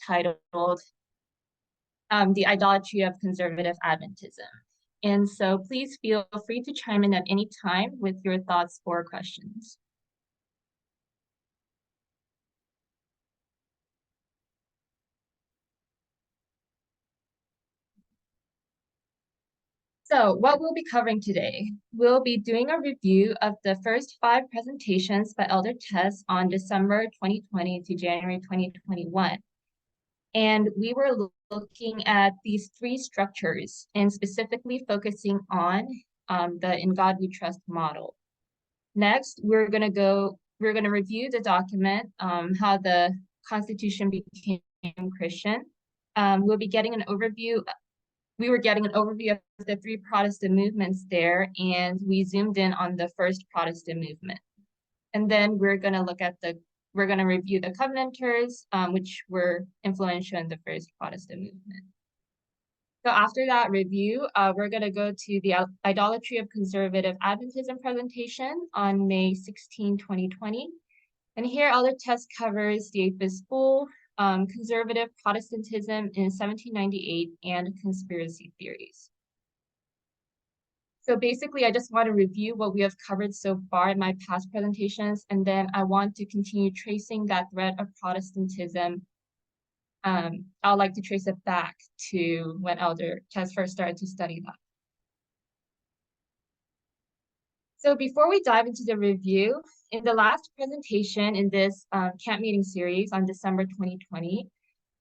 titled The Idolatry of Conservative Adventism. And so please feel free to chime in at any time with your thoughts or questions. So what we'll be covering today, we'll be doing a review of the first 5 presentations by Elder Tess on December 2020 to January 2021. And we were looking at these 3 structures and specifically focusing on the In God We Trust model. Next, we're going to review the document, how the Constitution became Christian. We'll be getting an overview. We were getting an overview of the 3 Protestant movements there, and we zoomed in on the first Protestant movement. And then we're going to review the Covenanters, which were influential in the first Protestant movement. So after that review, we're going to go to the Idolatry of Conservative Adventism presentation on May 16, 2020. And here Elder Tess covers the Apis Bull, conservative Protestantism in 1798, and conspiracy theories. So basically, I just want to review what we have covered so far in my past presentations, and then I want to continue tracing that thread of Protestantism. I'd like to trace it back to when Elder Tess first started to study that. So before we dive into the review, in the last presentation in this camp meeting series on December 2020,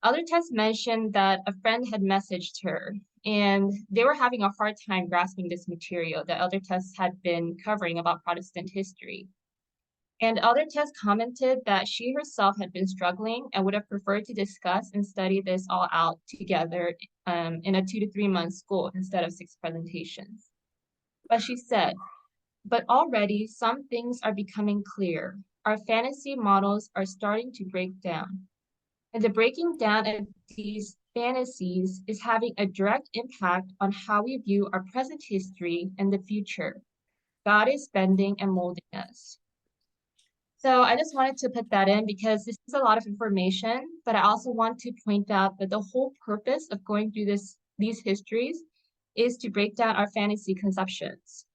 Elder Tess mentioned that a friend had messaged her and they were having a hard time grasping this material that Elder Tess had been covering about Protestant history. And Elder Tess commented that she herself had been struggling and would have preferred to discuss and study this all out together in a 2 to 3 month school instead of 6 presentations. But she said, "But already some things are becoming clear. Our fantasy models are starting to break down. And the breaking down of these fantasies is having a direct impact on how we view our present history and the future. God is bending and molding us." So I just wanted to put that in because this is a lot of information, but I also want to point out that the whole purpose of going through these histories is to break down our fantasy conceptions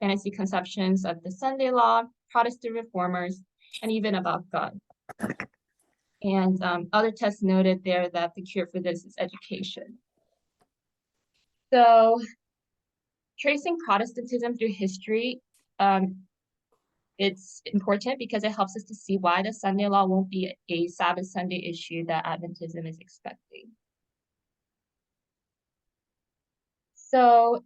of the Sunday law, Protestant reformers, and even about God. And Elder Tess noted there that the cure for this is education. So tracing Protestantism through history, it's important because it helps us to see why the Sunday law won't be a Sabbath Sunday issue that Adventism is expecting. So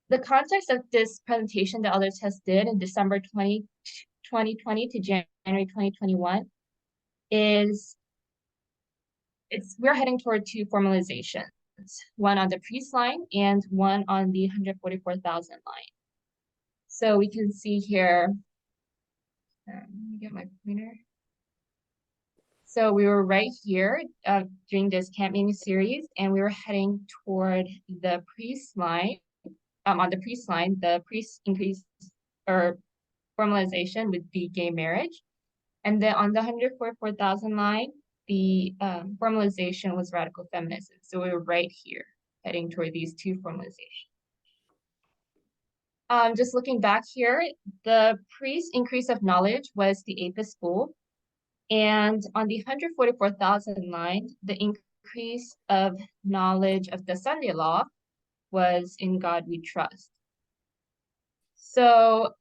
the context of this presentation that Elder Tess did in December 2020 to January 2021 is we're heading toward 2 formalizations, one on the priest line and one on the 144,000 line. So we can see here, let me get my pointer. So we were right here during this camp meeting series, and we were heading toward the priest line. On the priest line, the priest increase or formalization would be gay marriage. And then on the 144,000 line, the formalization was radical feminism. So we were right here heading toward these 2 formalizations. Just looking back here, the priest increase of knowledge was the Apis Bull. And on the 144,000 line, the increase of knowledge of the Sunday law was In God We Trust. So,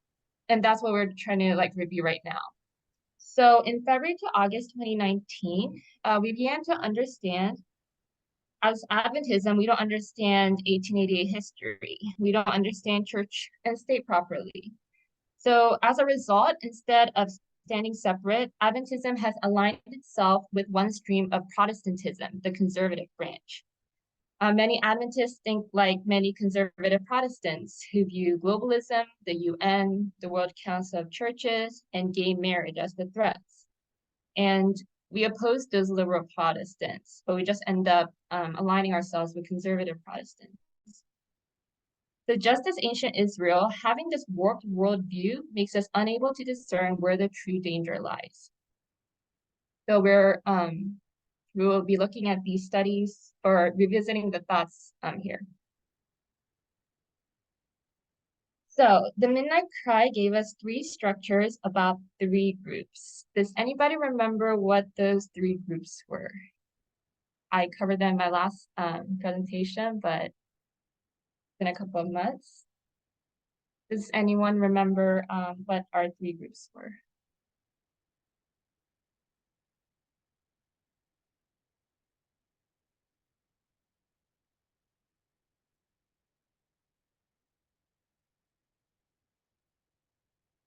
and that's what we're trying to review right now. So in February to August 2019, we began to understand, as Adventism, we don't understand 1888 history. We don't understand church and state properly. So as a result, instead of standing separate, Adventism has aligned itself with one stream of Protestantism, the conservative branch. Many Adventists think like many conservative Protestants who view globalism, the UN, the World Council of Churches, and gay marriage as the threats. And we oppose those liberal Protestants, but we just end up aligning ourselves with conservative Protestants. So just as ancient Israel, having this warped worldview makes us unable to discern where the true danger lies. So we're we will be looking at these studies or revisiting the thoughts here. So the Midnight Cry gave us three structures about three groups. Does anybody remember what those three groups were? I covered them in my last presentation, but it's been a couple of months. Does anyone remember what our three groups were?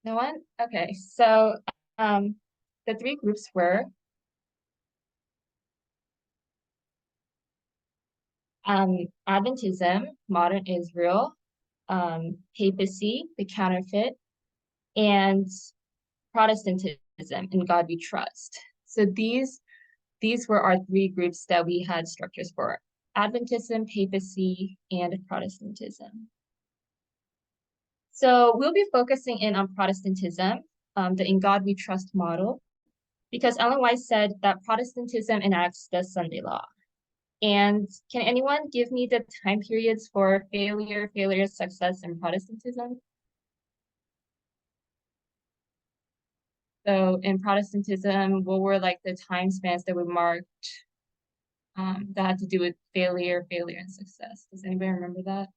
No one? Okay, so the three groups were Adventism, modern Israel, papacy, the counterfeit, and Protestantism, in God we trust. So these were our three groups that we had structures for: Adventism, papacy, and Protestantism. So we'll be focusing in on Protestantism, the In God We Trust model, because Ellen White said that Protestantism enacts the Sunday law. And can anyone give me the time periods for failure, success, and Protestantism? So in Protestantism, what were like the time spans that we marked that had to do with failure, and success? Does anybody remember that?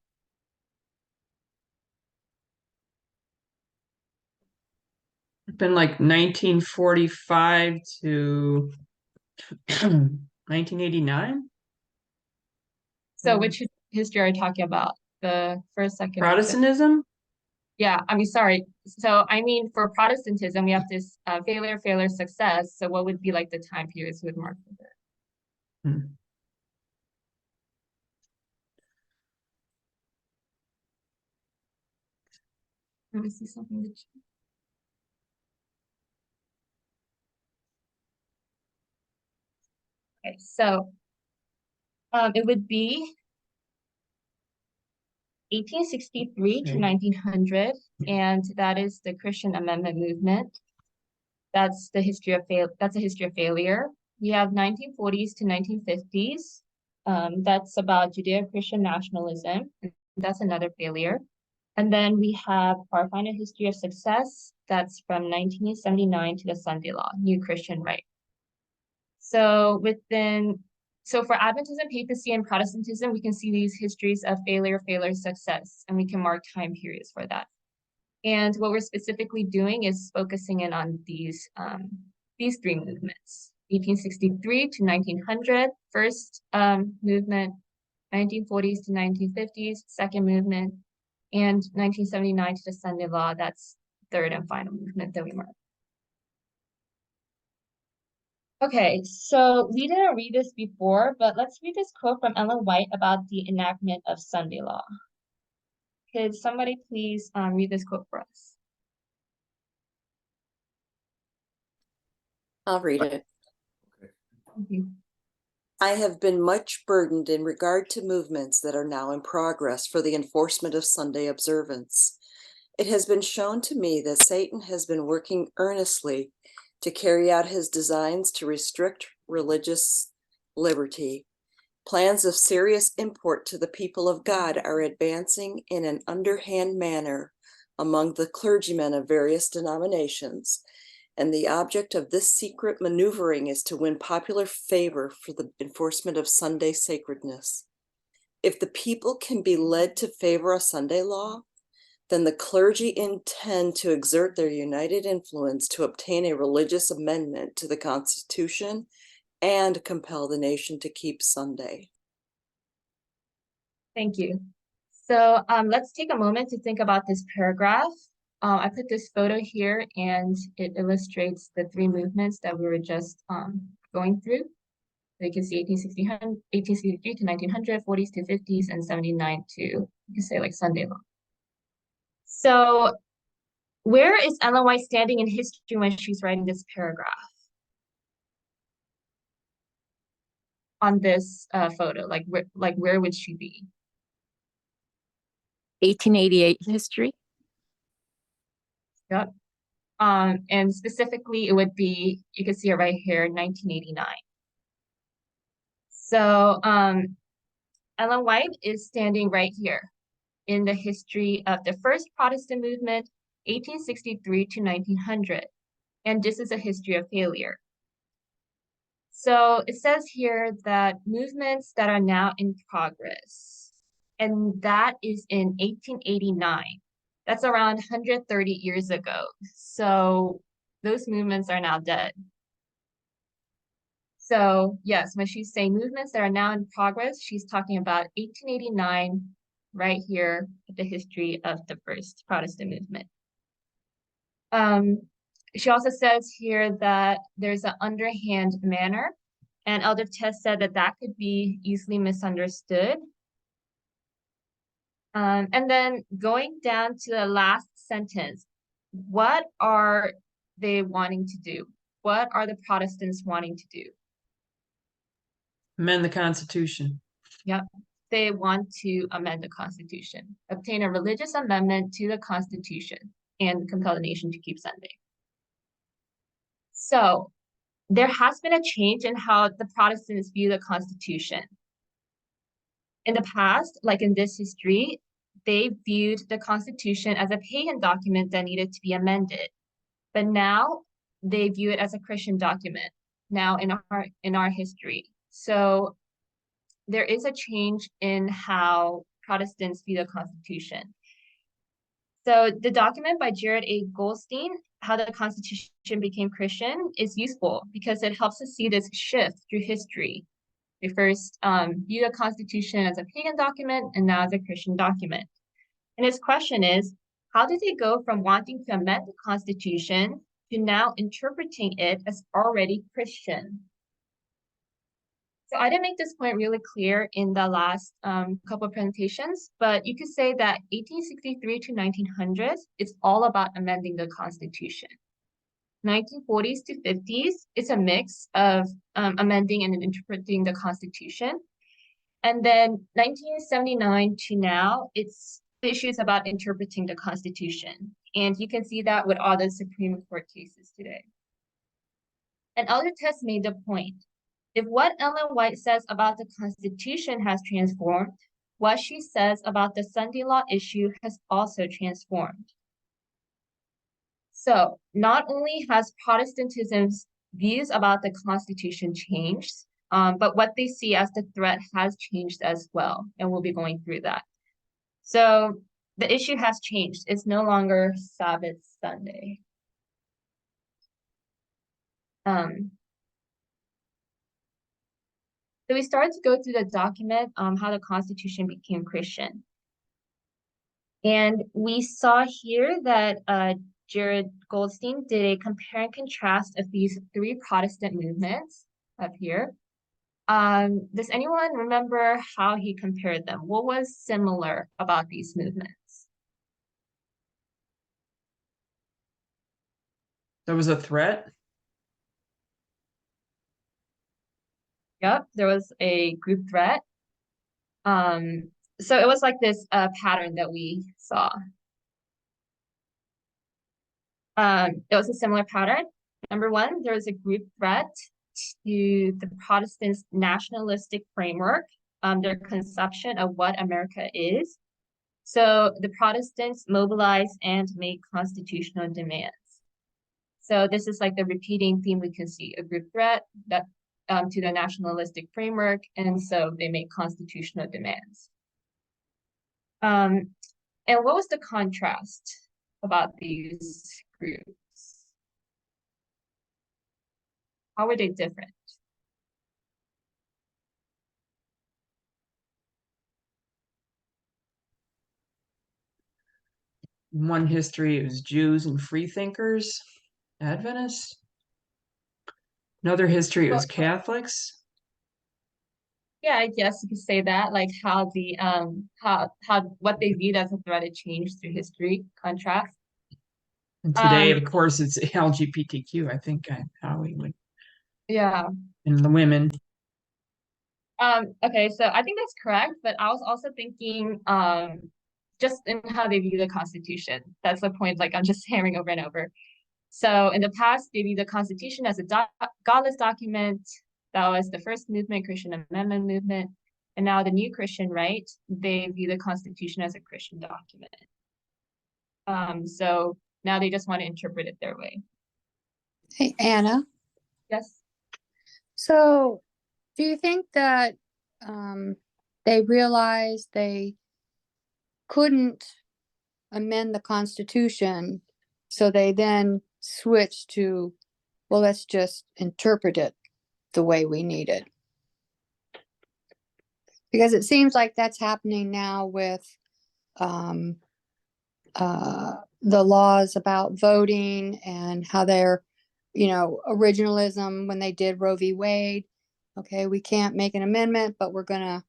It's been like 1945 to 1989. So which history are you talking about? The first, second, or third? Protestantism? Yeah, I mean, sorry. So I mean, for Protestantism, we have this failure, success. So what would be like the time periods we would mark for that? Hmm. Let me see something that okay, so it would be 1863 to Okay. 1900, and that is the Christian Amendment movement. That's the history of that's a history of failure. We have 1940s to 1950s. That's about Judeo-Christian nationalism. That's another failure. And then we have our final history of success. That's from 1979 to the Sunday Law, New Christian Right. So for Adventism, papacy, and Protestantism, we can see these histories of failure, success, and we can mark time periods for that. And what we're specifically doing is focusing in on these three movements: 1863 to 1900, first movement; 1940s to 1950s, second movement; and 1979 to the Sunday Law. That's third and final movement that we mark. Okay, so we didn't read this before, but let's read this quote from Ellen White about the enactment of Sunday law. Could somebody please read this quote for us? I'll read it. Thank you. I have been much burdened in regard to movements that are now in progress for the enforcement of Sunday observance. It has been shown to me that Satan has been working earnestly to carry out his designs to restrict religious liberty. Plans of serious import to the people of God are advancing in an underhand manner among the clergymen of various denominations, and the object of this secret maneuvering is to win popular favor for the enforcement of Sunday sacredness. If the people can be led to favor a Sunday law, then the clergy intend to exert their united influence to obtain a religious amendment to the Constitution and compel the nation to keep Sunday. Thank you. So let's take a moment to think about this paragraph. I put this photo here, and it illustrates the three movements that we were just going through. So you can see 1863 to 1900, 40s to 50s, and 79 to, you can say, like Sunday law. So where is Ellen White standing in history when she's writing this paragraph on this photo? Like where would she be? 1888 history. Yep. And specifically, it would be, you can see it right here, 1989. So Ellen White is standing right here in the history of the first Protestant movement, 1863 to 1900. And this is a history of failure. So it says here that movements that are now in progress, and that is in 1889. That's around 130 years ago. So those movements are now dead. So yes, when she's saying movements that are now in progress, she's talking about 1889, right here, the history of the first Protestant movement. She also says here that there's an underhand manner, and Elder Tess said that that could be easily misunderstood. And then going down to the last sentence, what are they wanting to do? What are the Protestants wanting to do? Amend the Constitution. Yep. They want to amend the Constitution, obtain a religious amendment to the Constitution, and compel the nation to keep Sunday. So there has been a change in how the Protestants view the Constitution. In the past, like in this history, they viewed the Constitution as a pagan document that needed to be amended. But now they view it as a Christian document now in our history. So there is a change in how Protestants view the Constitution. So the document by Jared A. Goldstein, How the Constitution Became Christian, is useful because it helps us see this shift through history. We first view the Constitution as a pagan document and now as a Christian document. And his question is, how did they go from wanting to amend the Constitution to now interpreting it as already Christian? So I didn't make this point really clear in the last couple of presentations, but you could say that 1863 to 1900s is all about amending the Constitution. 1940s to 50s, it's a mix of amending and interpreting the Constitution. And then 1979 to now, it's issues about interpreting the Constitution. And you can see that with all the Supreme Court cases today. And Elder Tess made the point. If what Ellen White says about the Constitution has transformed, what she says about the Sunday law issue has also transformed. So not only has Protestantism's views about the Constitution changed, but what they see as the threat has changed as well, and we'll be going through that. So the issue has changed. It's no longer Sabbath Sunday. So we started to go through the document, how the Constitution became Christian. And we saw here that Jared Goldstein did a compare and contrast of these three Protestant movements up here. Does anyone remember how he compared them? What was similar about these movements? There was a threat. Yep, there was a group threat. So it was like this pattern that we saw. It was a similar pattern. Number one, there was a group threat to the Protestants' nationalistic framework, their conception of what America is. So the Protestants mobilized and made constitutional demands. So this is like the repeating theme we can see, a group threat that to the nationalistic framework, and so they make constitutional demands. And what was the contrast about these groups? How were they different? In one history, it was Jews and freethinkers, Adventists. Another history, it was Catholics. Yeah, I guess you could say that, like how the how what they viewed as a threat had changed through history, contrast. And today, of course, it's LGBTQ, I think, how we would. Yeah. And the women. Okay, so I think that's correct, but I was also thinking just in how they view the Constitution. That's the point, like I'm just hammering over and over. So in the past, they view the Constitution as a godless document That was the first movement, Christian Amendment movement. And now the new Christian right, they view the Constitution as a Christian document. So now they just want to interpret it their way. Hey, Anna. Yes. So do you think that they realized they couldn't amend the Constitution, so they then switched to, well, let's just interpret it the way we need it? Because it seems like that's happening now with the laws about voting and how they're, originalism when they did Roe v. Wade. Okay, we can't make an amendment, but we're gonna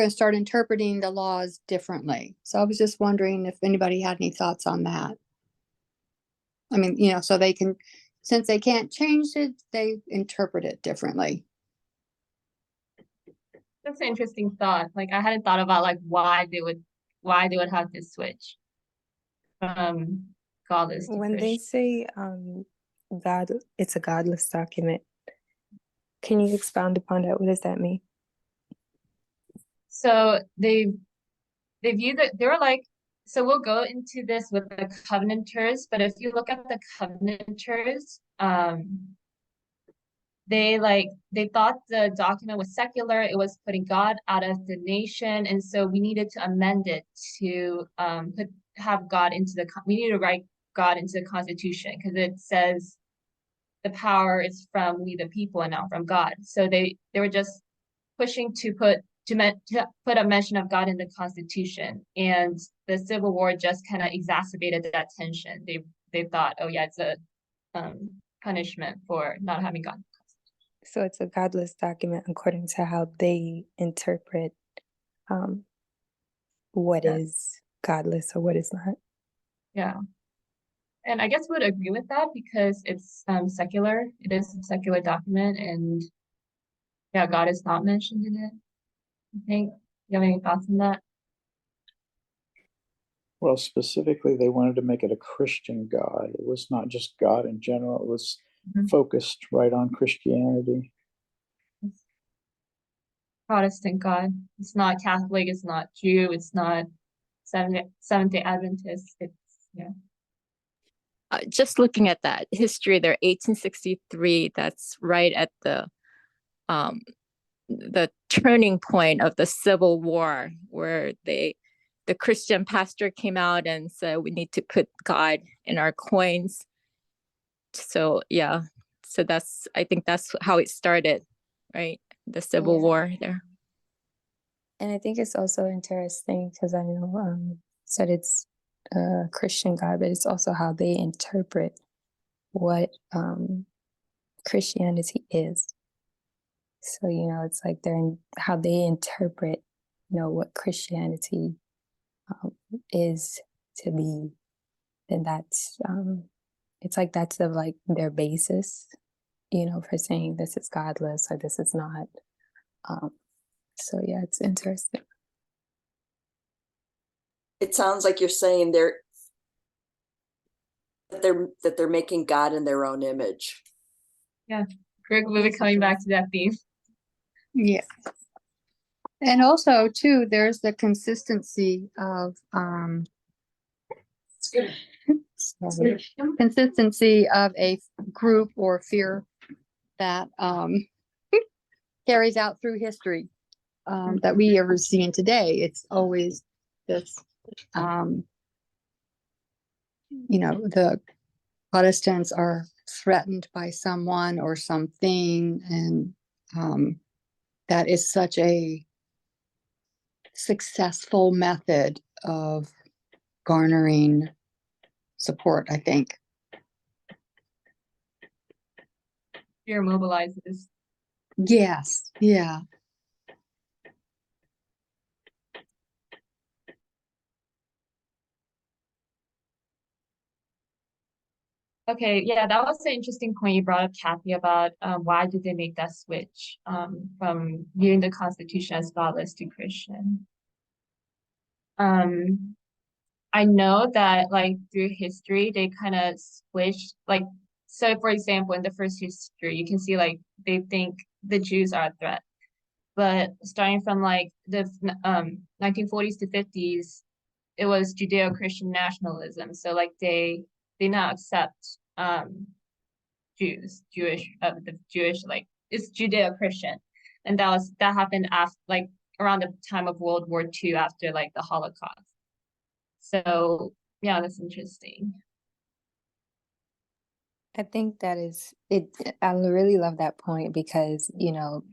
start interpreting the laws differently. So I was just wondering if anybody had any thoughts on that. I mean, so they can, since they can't change it, they interpret it differently. That's an interesting thought. Like I hadn't thought about like why they would have to switch from godless to When they Christian. say God, it's a godless document, can you expound upon that? What does that mean? So they view that they're like, so we'll go into this with the Covenanters, but if you look at the Covenanters, they thought the document was secular, it was putting God out of the nation, and so we needed to amend it to have God into we need to write God into the Constitution because it says the power is from we the people and not from God. So they were just pushing to put a mention of God in the Constitution, and the Civil War just kind of exacerbated that tension. They thought, oh yeah, it's a punishment for not having God. So it's a godless document according to how they interpret what is godless or what is not. Yeah. And I guess would agree with that because it's secular. It is a secular document, and yeah, God is not mentioned in it. I think. You have any thoughts on that? Well, specifically, they wanted to make it a Christian God. It was not just God in general. It was focused right on Christianity. Protestant God. It's not Catholic. It's not Jew. It's not Seventh-day Adventist. It's Just looking at that history there, 1863, that's right at the turning point of the Civil War, where the Christian pastor came out and said we need to put God in our coins. So yeah, so I think that's how it started, right? The Civil War there. And I think it's also interesting because I know said it's a Christian God, but it's also how they interpret what Christianity is. So, it's like how they interpret, what Christianity is to be. Then that's, it's like that's their basis, for saying this is godless or this is not. So yeah, it's interesting. It sounds like you're saying that they're making God in their own image. yeah. Greg will be coming back to that theme. Yeah. And also too, there's the consistency of consistency of a group or fear that carries out through history that we ever see in today. It's always this the Protestants are threatened by someone or something, and that is such a successful method of garnering support, I think. Fear mobilizes. Yes, yeah. Okay, yeah, that was an interesting point you brought up, Kathy, about why did they make that switch from viewing the Constitution as godless to Christian. I know that like through history, they kind of switched, like, so for example, in the first history, you can see like they think the Jews are a threat. But starting from like the 1940s to 50s, it was Judeo-Christian nationalism. So like they now accept the Jewish, like it's Judeo-Christian. And that happened after, like around the time of World War II, after like the Holocaust. So yeah, that's interesting. I think that is it. I really love that point because, you know,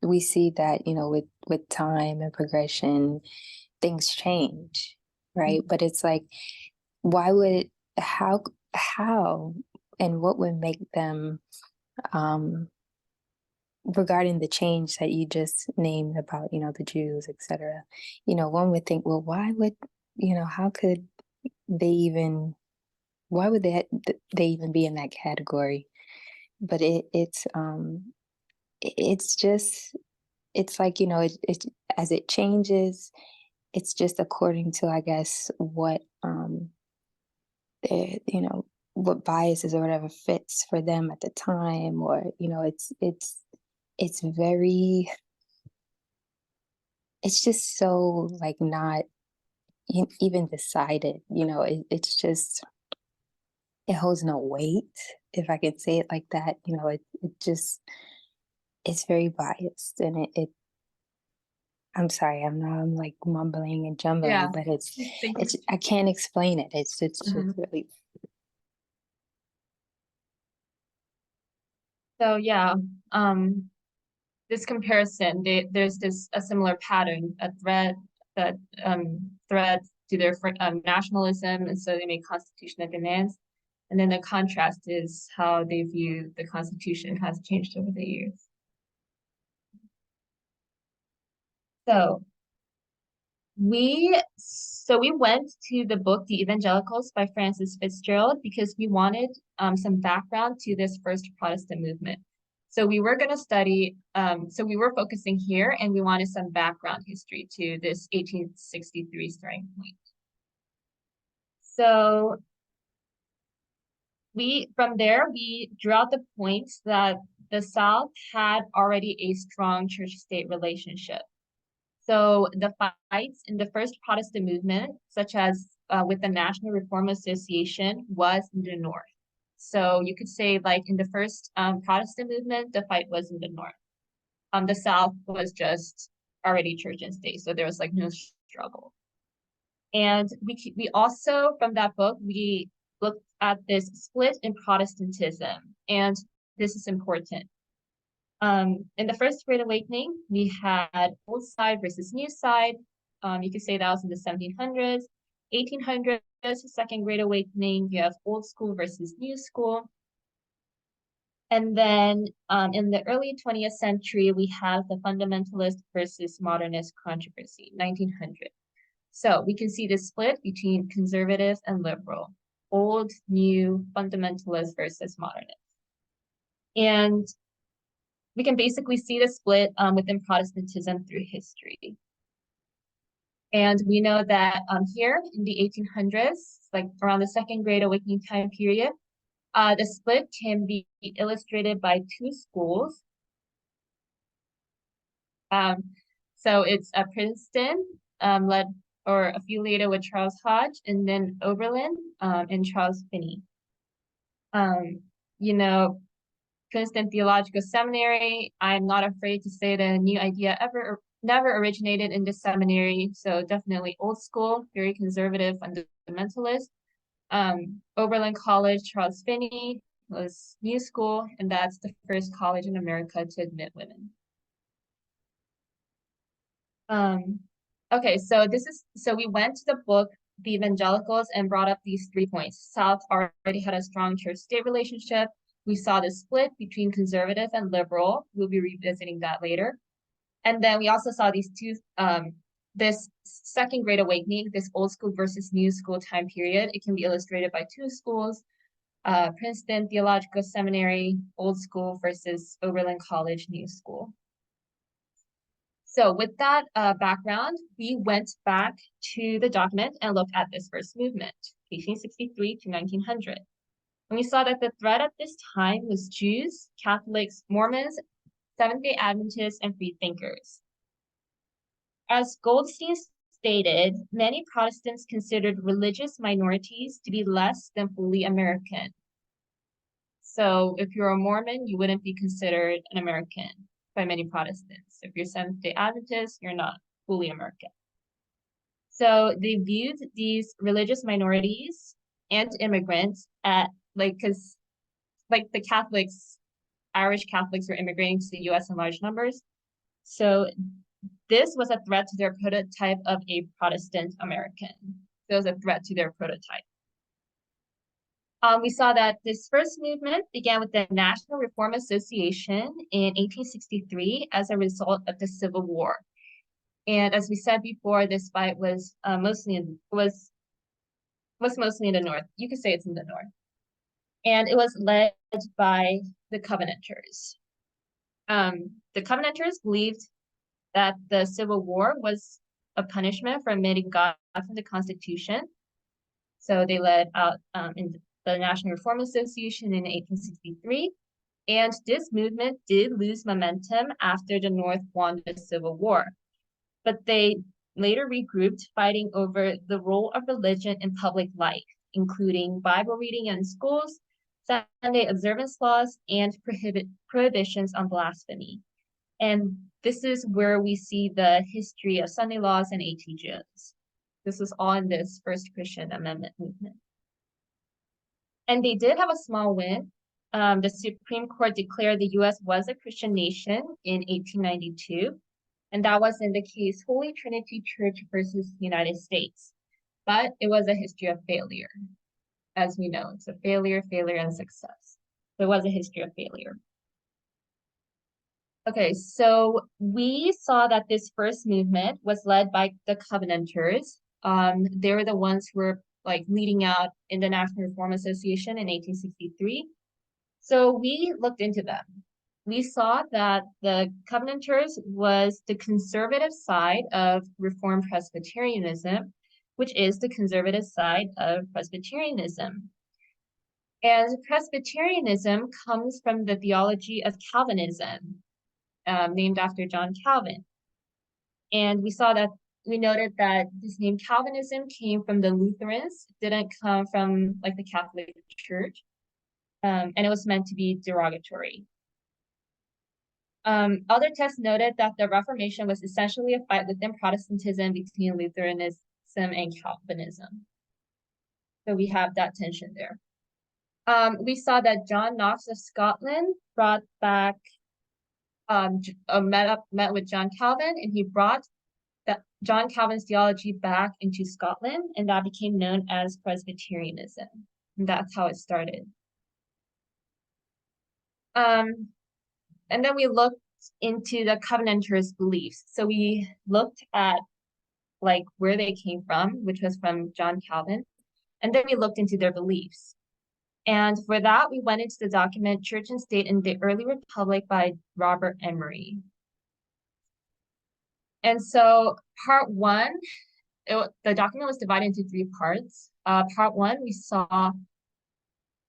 we see that, you know, with time and progression, things change, right? But it's like, why would how and what would make them regarding the change that you just named about, you know, the Jews, etc. You know, one would think, well, why would, you know, how could they even why would they even be in that category? But it's just it's like, you know, it as it changes, it's just according to, I guess, what you know, what biases or whatever fits for them at the time, or, you know, it's very it's just so like not even decided, you know, it's just it holds no weight, if I could say it like that. You know, it just it's very biased, and it I'm sorry, I'm like mumbling and jumbling, Yeah. but it's I can't explain it. It's just really. So yeah, this comparison, there's a similar pattern, a threat to their nationalism, and so they make constitutional demands. And then the contrast is how they view the Constitution has changed over the years. So we went to the book The Evangelicals by Francis Fitzgerald because we wanted some background to this first Protestant movement. So we were going to study, so we were focusing here, and we wanted some background history to this 1863 starting point. So from there, we drew out the points that the South had already a strong church-state relationship. So the fights in the first Protestant movement, such as with the National Reform Association, was in the North. So you could say, like in the first Protestant movement, the fight was in the North. The South was just already church and state, so there was like no struggle. And we also, from that book, we looked at this split in Protestantism, and this is important. In the First Great Awakening, we had old side versus new side. You could say that was in the 1700s. 1800s, Second Great Awakening, you have old school versus new school. And then in the early 20th century, we have the fundamentalist versus modernist controversy, 1900. So we can see the split between conservative and liberal, old, new, fundamentalist versus modernist. And we can basically see the split within Protestantism through history. And we know that here in the 1800s, like around the Second Great Awakening time period, the split can be illustrated by two schools. So it's Princeton, led or affiliated with Charles Hodge, and then Oberlin and Charles Finney. You know, Princeton Theological Seminary, I'm not afraid to say the new idea never originated in this seminary, so definitely old school, very conservative fundamentalist. Oberlin College, Charles Finney was new school, and that's the first college in America to admit women. Okay, so we went to the book, The Evangelicals, and brought up these 3 points. South already had a strong church-state relationship. We saw the split between conservative and liberal. We'll be revisiting that later. And then we also saw these two, this Second Great Awakening, this old school versus new school time period. It can be illustrated by two schools, Princeton Theological Seminary, old school versus Oberlin College, new school. So with that background, we went back to the document and looked at this first movement, 1863 to 1900. And we saw that the threat at this time was Jews, Catholics, Mormons, Seventh-day Adventists, and free thinkers. As Goldstein stated, many Protestants considered religious minorities to be less than fully American. So if you're a Mormon, you wouldn't be considered an American by many Protestants. If you're Seventh-day Adventist, you're not fully American. So they viewed these religious minorities and immigrants at because the Catholics, Irish Catholics were immigrating to the US in large numbers. So this was a threat to their prototype of a Protestant American. It was a threat to their prototype. We saw that this first movement began with the National Reform Association in 1863 as a result of the Civil War. And as we said before, this fight was mostly in the north. You could say it's in the north. And it was led by the Covenanters. The Covenanters believed that the Civil War was a punishment for omitting God from the Constitution. So they led out in the National Reform Association in 1863. And this movement did lose momentum after the North won the Civil War. But they later regrouped, fighting over the role of religion in public life, including Bible reading in schools, Sunday observance laws, and prohibitions on blasphemy. And this is where we see the history of Sunday laws and A.T. Jones. This was all in this first Christian Amendment movement. And they did have a small win. The Supreme Court declared the U.S. was a Christian nation in 1892. And that was in the case Holy Trinity Church versus United States. But it was a history of failure. As we know, it's a failure, and success. So it was a history of failure. Okay, so we saw that this first movement was led by the Covenanters. They were the ones who were leading out in the National Reform Association in 1863. So we looked into them. We saw that the Covenanters was the conservative side of Reformed Presbyterianism, which is the conservative side of Presbyterianism. And Presbyterianism comes from the theology of Calvinism, named after John Calvin. And we noted that this name Calvinism came from the Lutherans, didn't come from the Catholic Church, and it was meant to be derogatory. Other tests noted that the Reformation was essentially a fight within Protestantism between Lutheranism and Calvinism. So we have that tension there. We saw that John Knox of Scotland brought back, met with John Calvin, and he brought John Calvin's theology back into Scotland, and that became known as Presbyterianism. And that's how it started. And then we looked into the Covenanters' beliefs. So we looked at where they came from, which was from John Calvin. And then we looked into their beliefs. And for that, we went into the document Church and State in the Early Republic by Robert Emery. And so part one, the document was divided into 3 parts. Part one, we saw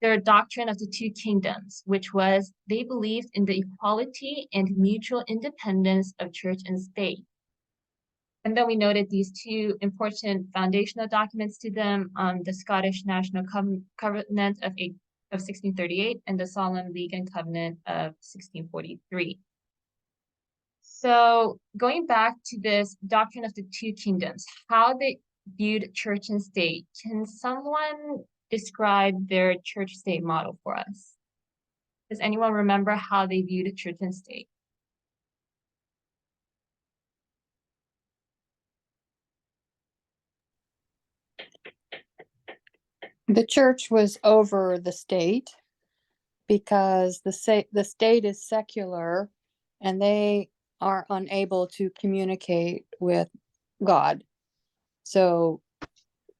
their doctrine of the 2 kingdoms, which was they believed in the equality and mutual independence of church and state. And then we noted these 2 important foundational documents to them, the Scottish National Covenant of 1638 and the Solemn League and Covenant of 1643. So going back to this doctrine of the 2 kingdoms, how they viewed church and state, can someone describe their church-state model for us? Does anyone remember how they viewed church and state? The church was over the state because the state is secular and they are unable to communicate with God. So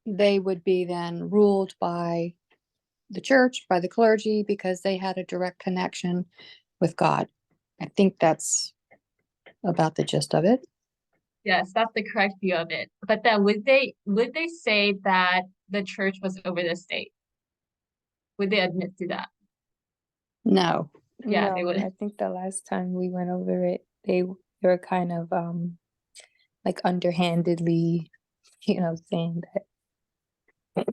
they would be then ruled by the church, by the clergy, because they had a direct connection with God. I think that's about the gist of it. Yes, that's the correct view of it. But then would they say that the church was over the state? Would they admit to that? No. Yeah, they No, would. I think the last time we went over it, they were kind of like underhandedly, saying that.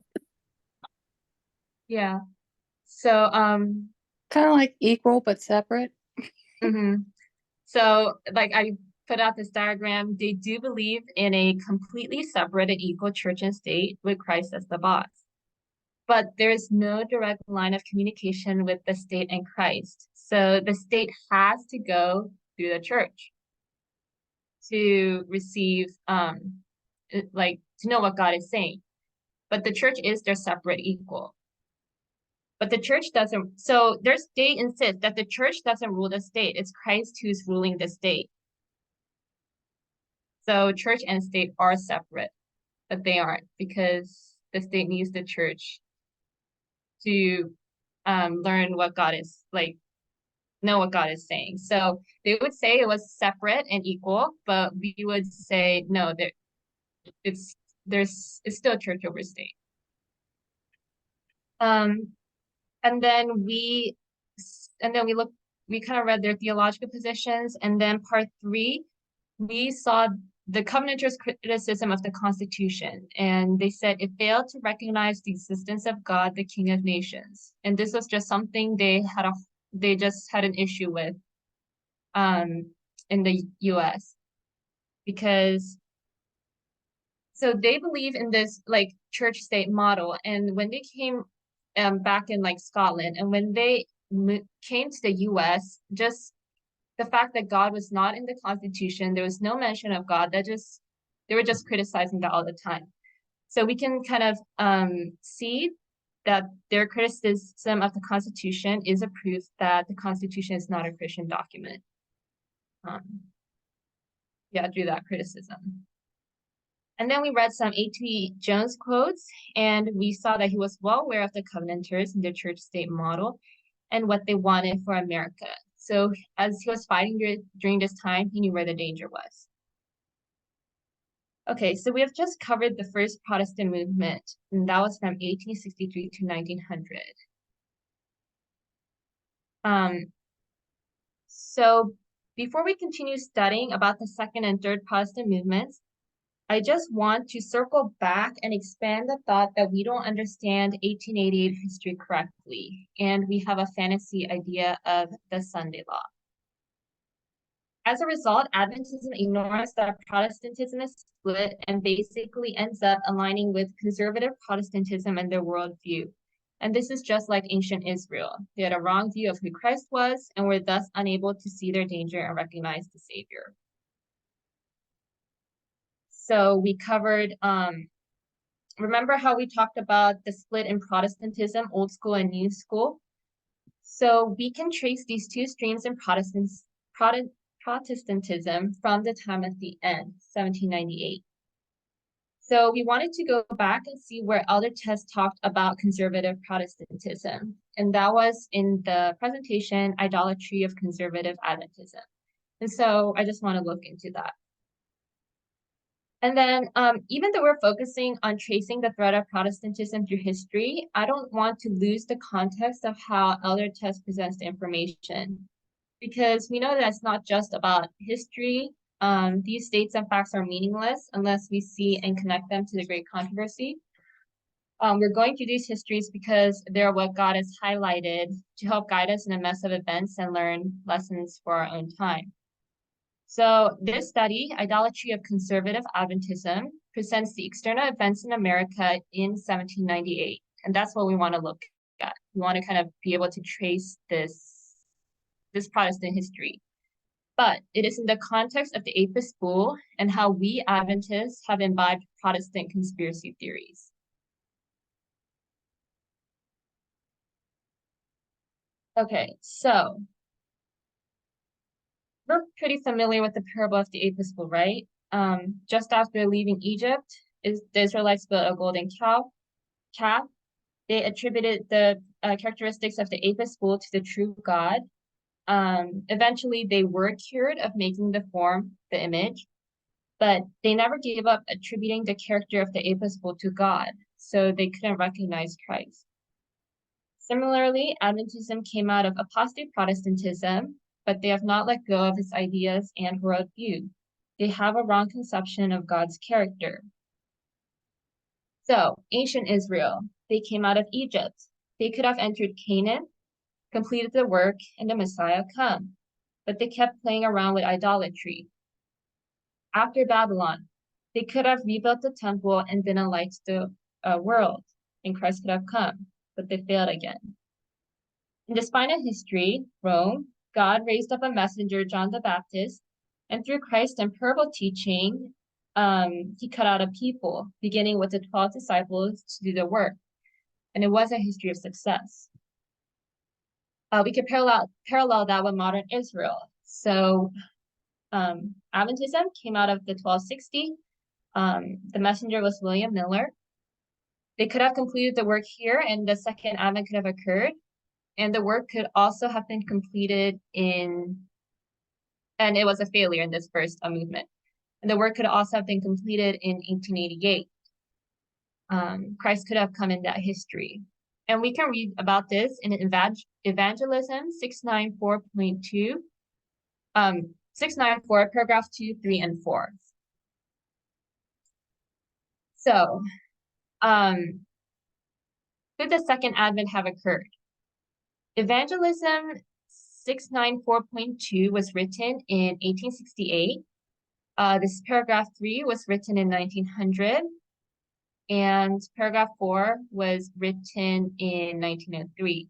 Yeah. So, Kind of like equal but separate. mhm. So like I put out this diagram, they do believe in a completely separate and equal church and state with Christ as the boss. But there is no direct line of communication with the state and Christ. So the state has to go through the church to receive, like to know what God is saying. But the church is their separate equal. But the church doesn't, so their state insists that the church doesn't rule the state. It's Christ who's ruling the state. So church and state are separate, but they aren't because the state needs the church to learn what God is like, know what God is saying. So they would say it was separate and equal, but we would say no, it's still church over state. And then we kind of read their theological positions, and then part 3, we saw the Covenanters' criticism of the Constitution, and they said it failed to recognize the existence of God, the King of Nations, and this was just something they just had an issue with, in the U.S. because so they believe in this like church state model, and when they came back in like Scotland, and when they came to the US, just the fact that God was not in the Constitution, there was no mention of God, they were just criticizing that all the time. So we can kind of see that their criticism of the Constitution is a proof that the Constitution is not a Christian document. Yeah, through that criticism. And then we read some A.T. Jones quotes, and we saw that he was well aware of the Covenanters and their church-state model and what they wanted for America. So as he was fighting during this time, he knew where the danger was. Okay, so we have just covered the first Protestant movement, and that was from 1863 to 1900. So before we continue studying about the second and third Protestant movements, I just want to circle back and expand the thought that we don't understand 1888 history correctly, and we have a fantasy idea of the Sunday law. As a result, Adventism ignores that Protestantism is split and basically ends up aligning with conservative Protestantism and their worldview. And this is just like ancient Israel. They had a wrong view of who Christ was and were thus unable to see their danger and recognize the Savior. So we covered, remember how we talked about the split in Protestantism, old school and new school? So we can trace these two streams in Protestantism from the time of the end, 1798. So we wanted to go back and see where Elder Tess talked about conservative Protestantism, and that was in the presentation, Idolatry of Conservative Adventism. And so I just want to look into that. And then even though we're focusing on tracing the thread of Protestantism through history, I don't want to lose the context of how Elder Tess presents the information, because we know that it's not just about history. These dates and facts are meaningless unless we see and connect them to the great controversy. We're going through these histories because they're what God has highlighted to help guide us in a mess of events and learn lessons for our own time. So this study, Idolatry of Conservative Adventism, presents the external events in America in 1798. And that's what we want to look at. We want to kind of be able to trace this Protestant history. But it is in the context of the Apis Bull and how we Adventists have imbibed Protestant conspiracy theories. Okay, so we're pretty familiar with the parable of the Apis Bull, right? Just after leaving Egypt, the Israelites built a golden calf. They attributed the characteristics of the Apis Bull to the true God. Eventually, they were cured of making the form, the image, but they never gave up attributing the character of the Apis Bull to God, so they couldn't recognize Christ. Similarly, Adventism came out of apostate Protestantism, but they have not let go of its ideas and worldview. They have a wrong conception of God's character. So, ancient Israel, they came out of Egypt. They could have entered Canaan, completed the work, and the Messiah come. But they kept playing around with idolatry. After Babylon, they could have rebuilt the temple and been a light to the world, and Christ could have come, but they failed again. In the spine of history, Rome, God raised up a messenger, John the Baptist, and through Christ's empirical teaching, he cut out a people, beginning with the 12 disciples to do the work. And it was a history of success. We could parallel that with modern Israel. So Adventism came out of the 1260. The messenger was William Miller. They could have completed the work here, and the second Advent could have occurred. And the work could also have been completed and it was a failure in this first movement. And the work could also have been completed in 1888. Christ could have come in that history. And we can read about this in Evangelism 694.2, 694, paragraph 2, 3, and 4. So, could the second advent have occurred? Evangelism 694.2 was written in 1868. This paragraph 3 was written in 1900. And paragraph 4 was written in 1903.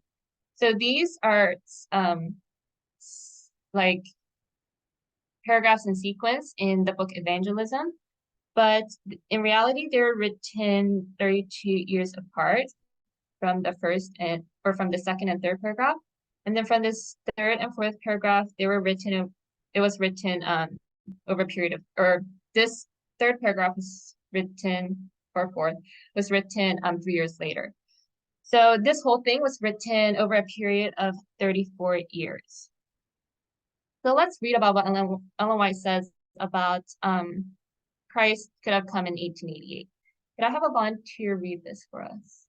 So these are like paragraphs in sequence in the book Evangelism, but in reality, they're written 32 years apart from the first or from the second and third paragraph. And then from this third and fourth paragraph, it was written over a period of, or this third paragraph was written, or fourth, was written 3 years later. So this whole thing was written over a period of 34 years. So let's read about what Ellen White says about Christ could have come in 1888. Could I have a volunteer read this for us?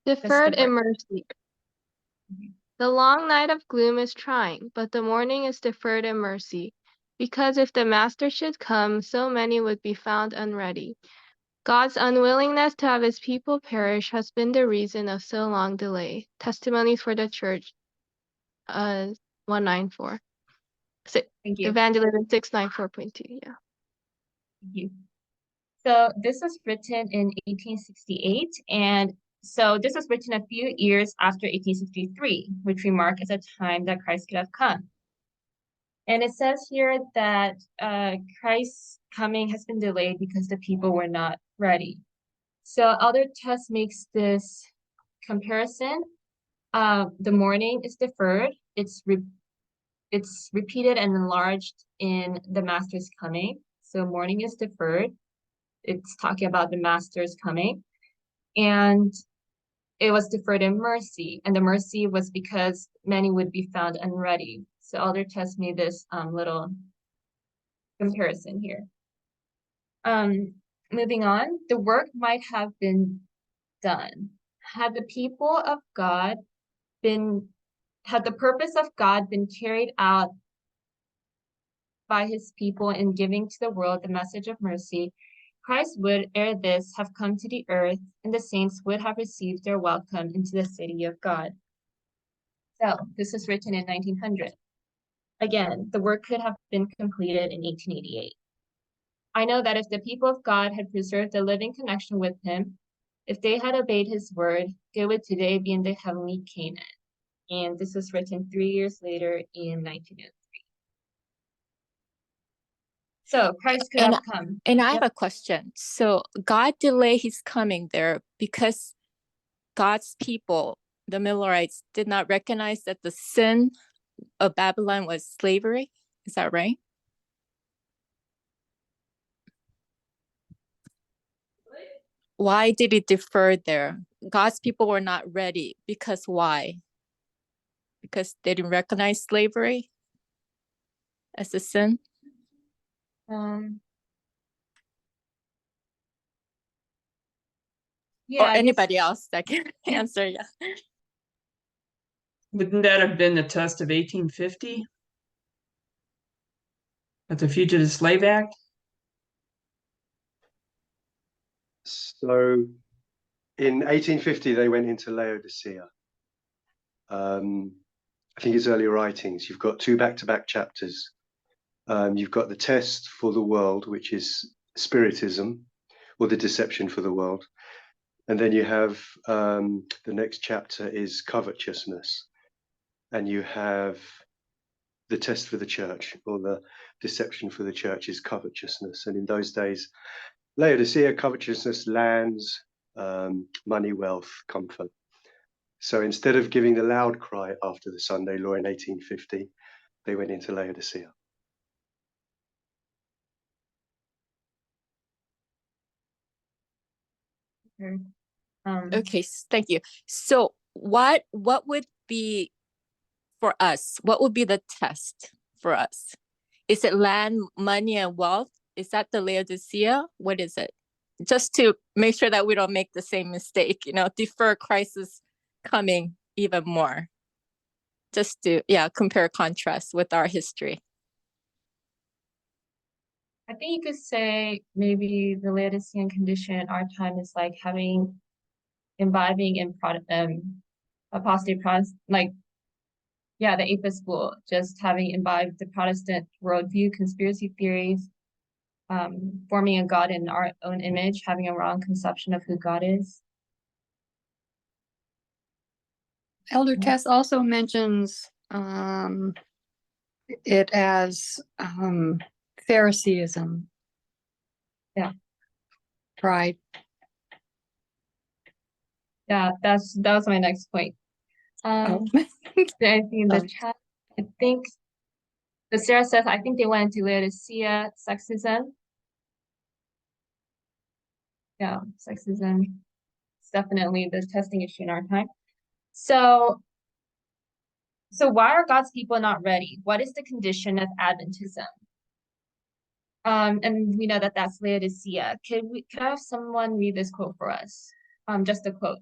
Deferred in mercy. The long night of gloom is trying, but the morning is deferred in mercy. Because if the Master should come, so many would be found unready. God's unwillingness to have his people perish has been the reason of so long delay. Testimonies for the Church, 194. Thank you. Evangelism 694.2, yeah. Thank you. So this was written in 1868, and so this was written a few years after 1863, which we mark as a time that Christ could have come. And it says here that Christ's coming has been delayed because the people were not ready. So Elder Tess makes this comparison. The morning is deferred. It's repeated and enlarged in the Master's coming. So morning is deferred. It's talking about the Master's coming. And it was deferred in mercy. And the mercy was because many would be found unready. So Elder Tess made this little comparison here. Moving on, the work might have been done. Had the people of God had the purpose of God been carried out by his people in giving to the world the message of mercy, Christ would, ere this, have come to the earth, and the saints would have received their welcome into the city of God. So, this was written in 1900. Again, the work could have been completed in 1888. I know that if the people of God had preserved a living connection with him, if they had obeyed his word, they would today be in the heavenly Canaan. And this was written 3 years later in 1903. So Christ could have come. And I have a question. So God delayed his coming there because God's people, the Millerites, did not recognize that the sin of Babylon was slavery. Is that right? Why did it defer there? God's people were not ready. Because why? Because they didn't recognize slavery as a sin? Yeah, or I guess- anybody else that can answer. Yeah. Wouldn't that have been the test of 1850? At the Fugitive Slave Act? So in 1850, they went into Laodicea. I think it's early writings. You've got 2 back-to-back chapters. You've got the test for the world, which is Spiritism, or the deception for the world. And then you have the next chapter is covetousness. And you have the test for the church, or the deception for the church is covetousness. And in those days, Laodicea, covetousness, lands, money, wealth, comfort. So instead of giving the loud cry after the Sunday law in 1850, they went into Laodicea. Okay, thank you. So what would be for us? What would be the test for us? Is it land, money, and wealth? Is that the Laodicea? What is it? Just to make sure that we don't make the same mistake, defer crisis coming even more. Just to, compare contrast with our history. I think you could say maybe the Laodicean condition in our time is like imbibing in apostate Protestant, the atheist school, just having imbibed the Protestant worldview, conspiracy theories, forming a God in our own image, having a wrong conception of who God is. Elder Tess also mentions it as Phariseeism. Yeah. Pride. Yeah, that was my next point. I think in the chat, I think the Sarah says, I think they went into Laodicea, sexism. Yeah, sexism is definitely the testing issue in our time. So why are God's people not ready? What is the condition of Adventism? And we know that that's Laodicea. Could I have someone read this quote for us? Just a quote.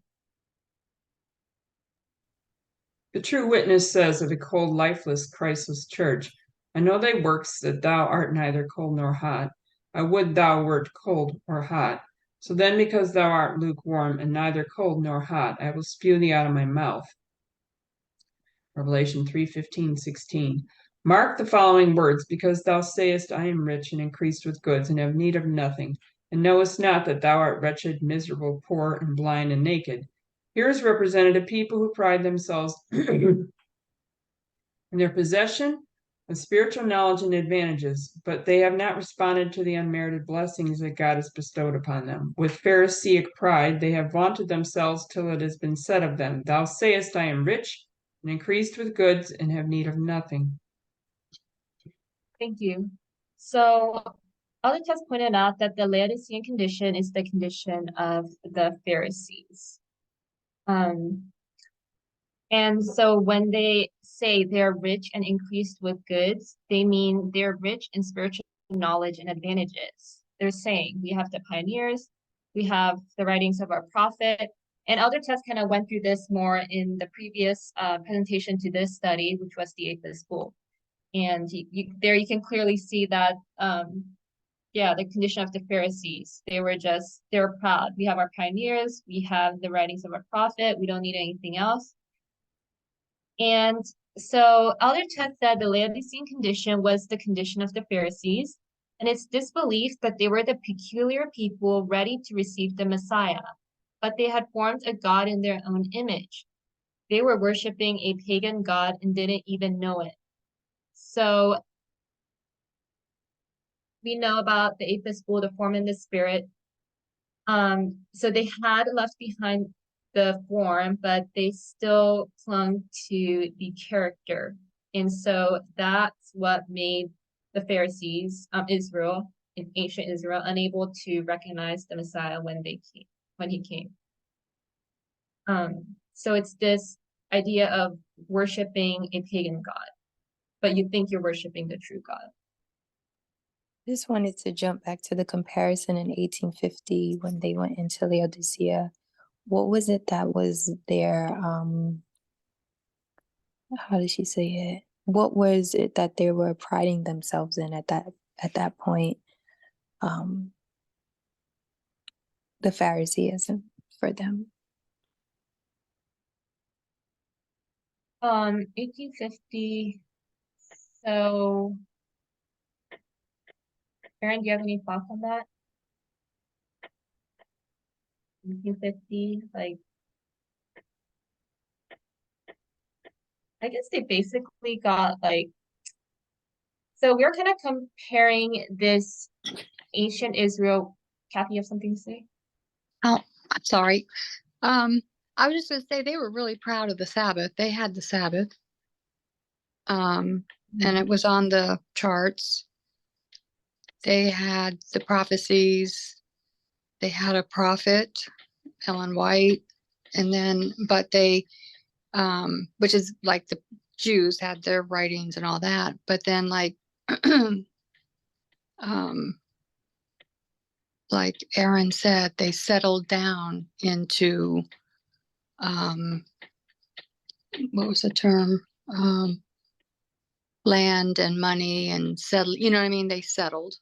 The true witness says of a cold, lifeless, Christless church, I know thy works, that thou art neither cold nor hot. I would thou wert cold or hot. So then, because thou art lukewarm and neither cold nor hot, I will spew thee out of my mouth. Revelation 3:15-16. Mark the following words, because thou sayest, I am rich and increased with goods, and have need of nothing, and knowest not that thou art wretched, miserable, poor, and blind, and naked. Here is represented a people who pride themselves in their possession of spiritual knowledge and advantages, but they have not responded to the unmerited blessings that God has bestowed upon them. With Pharisaic pride, they have vaunted themselves till it has been said of them, Thou sayest, I am rich and increased with goods, and have need of nothing. Thank you. So Elder Tess pointed out that the Laodicean condition is the condition of the Pharisees. And so when they say they're rich and increased with goods, they mean they're rich in spiritual knowledge and advantages. They're saying we have the pioneers, we have the writings of our prophet, and Elder Tess kind of went through this more in the previous presentation to this study, which was the atheist school. And there you can clearly see that, the condition of the Pharisees. They were proud. We have our pioneers, we have the writings of our prophet, we don't need anything else. And so Elder Tess said the Laodicean condition was the condition of the Pharisees, and it's this belief that they were the peculiar people ready to receive the Messiah, but they had formed a God in their own image. They were worshiping a pagan God and didn't even know it. So we know about the atheist school, the form and the spirit. So they had left behind the form, but they still clung to the character. And so that's what made the Pharisees, Israel, in ancient Israel, unable to recognize the Messiah when he came. So it's this idea of worshiping a pagan God, but you think you're worshiping the true God. I just wanted to jump back to the comparison in 1850 when they went into Laodicea what was it that was their how did she say it? What was it that they were priding themselves in at that point? The Phariseeism for them. 1850. So, Erin, do you have any thoughts on that? 1850, like, I guess they basically got like, so we're kind of comparing this ancient Israel. Kathy, you have something to say? Oh, I'm sorry. I was just gonna say they were really proud of the Sabbath. They had the Sabbath. And it was on the charts. They had the prophecies. They had a prophet, Ellen White, and then, but they, which is like the Jews had their writings and all that, but then like, like Aaron said, they settled down into, what was the term? Land and money and settle, you know what I mean? They settled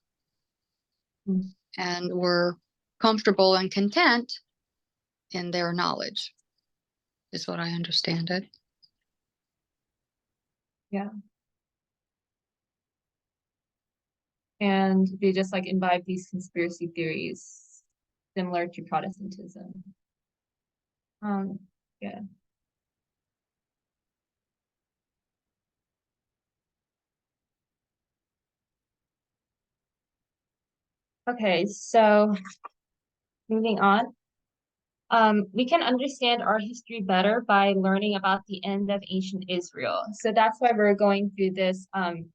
and were comfortable and content in their knowledge, is what I understand it. Yeah. And they just like imbibe these conspiracy theories similar to Protestantism. Yeah. Okay, so moving on. We can understand our history better by learning about the end of ancient Israel. So that's why we're going through this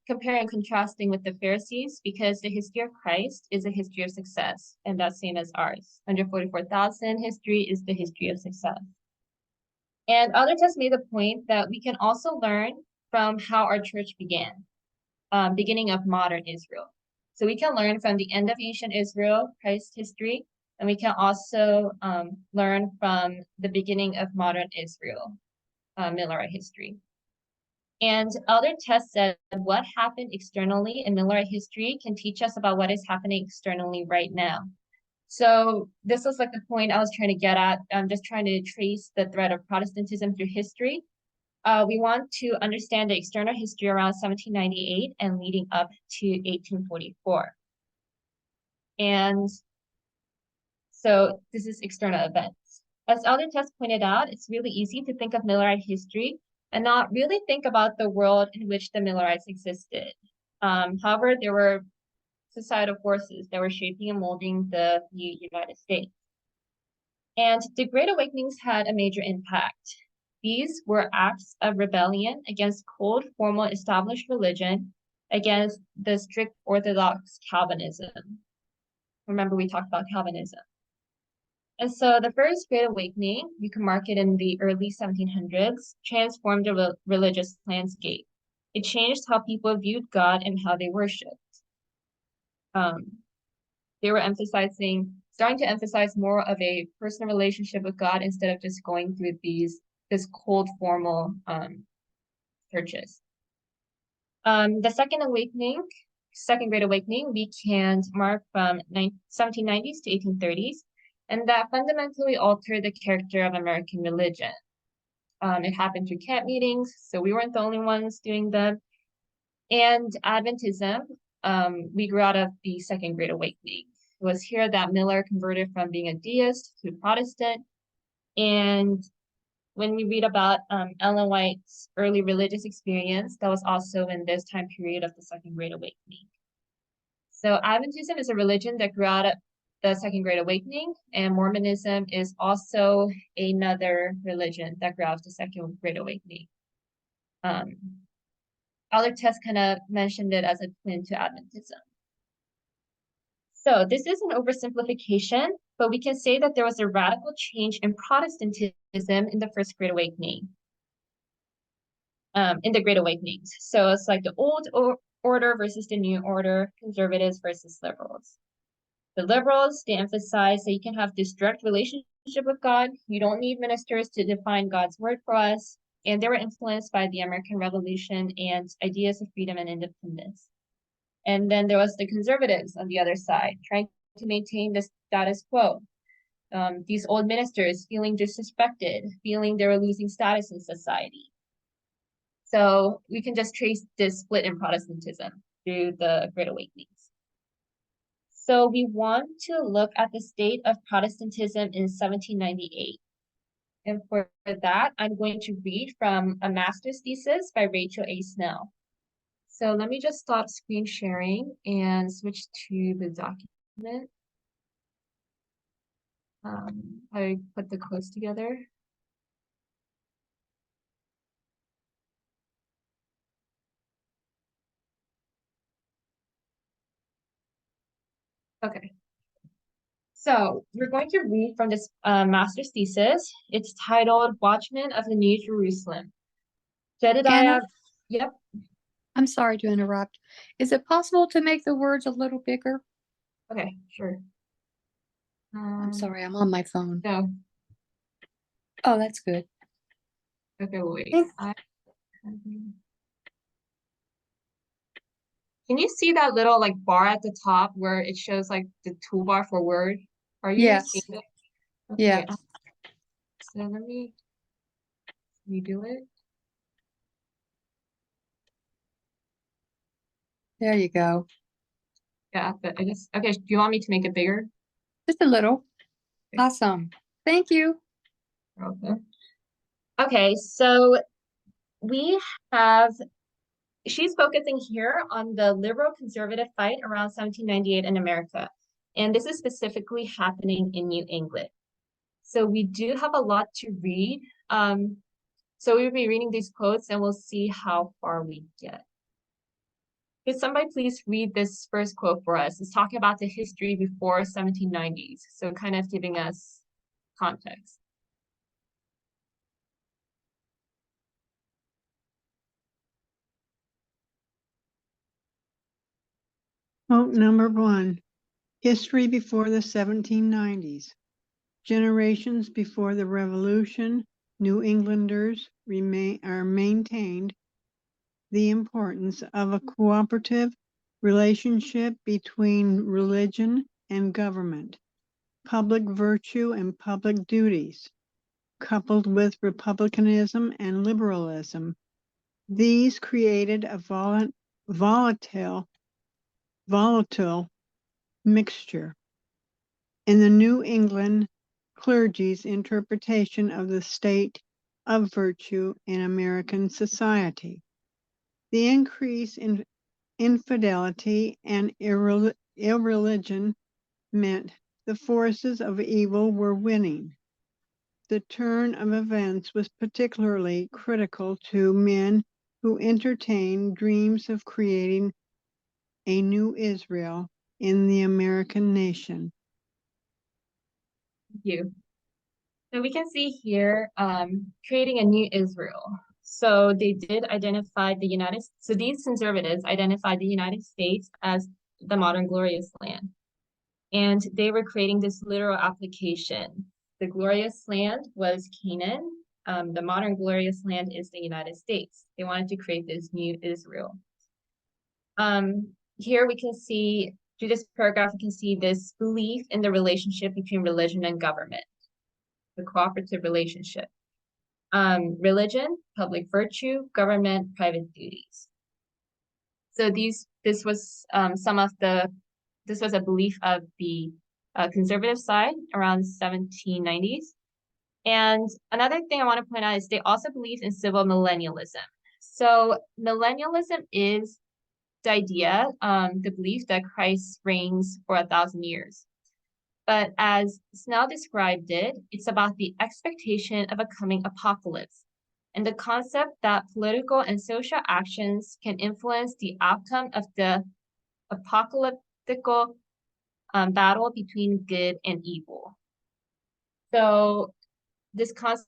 comparing and contrasting with the Pharisees, because the history of Christ is a history of success, and that's same as ours. 144,000 history is the history of success. And others has made the point that we can also learn from how our church began, beginning of modern Israel. So we can learn from the end of ancient Israel, Christ's history, and we can also learn from the beginning of modern Israel, Millerite history. And Elder Tess said, what happened externally in Millerite history can teach us about what is happening externally right now. So this was like the point I was trying to get at. I'm just trying to trace the thread of Protestantism through history. We want to understand the external history around 1798 and leading up to 1844. And so this is external events. As Elder Tess pointed out, it's really easy to think of Millerite history and not really think about the world in which the Millerites existed. However, there were societal forces that were shaping and molding the new United States. And the Great Awakenings had a major impact. These were acts of rebellion against cold, formal, established religion, against the strict Orthodox Calvinism. Remember, we talked about Calvinism. And so the first Great Awakening, you can mark it in the early 1700s, transformed the religious landscape. It changed how people viewed God and how they worshipped. They were starting to emphasize more of a personal relationship with God instead of just going through this cold, formal churches. The Second Great Awakening, we can mark from 1790s to 1830s, and that fundamentally altered the character of American religion. It happened through camp meetings, so we weren't the only ones doing them. And Adventism, we grew out of the Second Great Awakening. It was here that Miller converted from being a deist to Protestant. And when we read about Ellen White's early religious experience, that was also in this time period of the Second Great Awakening. So Adventism is a religion that grew out of the Second Great Awakening, and Mormonism is also another religion that grew out of the Second Great Awakening. Elder Tess kind of mentioned it as a twin to Adventism. So this is an oversimplification, but we can say that there was a radical change in Protestantism in the First Great Awakening, in the Great Awakenings. So it's like the old order versus the new order, conservatives versus liberals. The liberals, they emphasize that you can have this direct relationship with God. You don't need ministers to define God's word for us. And they were influenced by the American Revolution and ideas of freedom and independence. And then there was the conservatives on the other side, trying to maintain the status quo. These old ministers feeling disrespected, feeling they were losing status in society. So we can just trace this split in Protestantism through the Great Awakenings. So we want to look at the state of Protestantism in 1798. And for that, I'm going to read from a master's thesis by Rachel A. Snell. So let me just stop screen sharing and switch to the document. I put the quotes together. Okay. So we're going to read from this master's thesis. It's titled Watchmen of the New Jerusalem. Jedediah, Anna? yep. I'm sorry to interrupt. Is it possible to make the words a little bigger? Okay, sure. I'm sorry, I'm on my phone. No, Oh, that's good. okay, wait. Thank- Can you see that little like bar at the top where it shows like the toolbar for Word? Are you Yes. seeing it? Yeah. Okay. So let me redo it. There you go. Yeah, but I just, okay, do you want me to make it bigger? Just a little. Awesome. Thank you. Okay. Okay, so we have, she's focusing here on the liberal conservative fight around 1798 in America. And this is specifically happening in New England. So we do have a lot to read. So we'll be reading these quotes and we'll see how far we get. Could somebody please read this first quote for us? It's talking about the history before 1790s. So kind of giving us context. Quote number 1, history before the 1790s. Generations before the Revolution, New Englanders maintained the importance of a cooperative relationship between religion and government, public virtue and public duties, coupled with republicanism and liberalism. These created a volatile mixture. In the New England clergy's interpretation of the state of virtue in American society, the increase in infidelity and irreligion meant the forces of evil were winning. The turn of events was particularly critical to men who entertained dreams of creating a new Israel in the American nation. Thank you. So we can see here creating a new Israel. So they did identify the United States. So these conservatives identified the United States as the modern glorious land. And they were creating this literal application. The glorious land was Canaan. The modern glorious land is the United States. They wanted to create this new Israel. Here we can see, through this paragraph, we can see this belief in the relationship between religion and government, the cooperative relationship. Religion, public virtue, government, private duties. So this was a belief of the conservative side around 1790s. And another thing I want to point out is they also believe in civil millennialism. So millennialism is the idea, the belief that Christ reigns for 1,000 years. But as Snell described it, it's about the expectation of a coming apocalypse and the concept that political and social actions can influence the outcome of the apocalyptical battle between good and evil. So this concept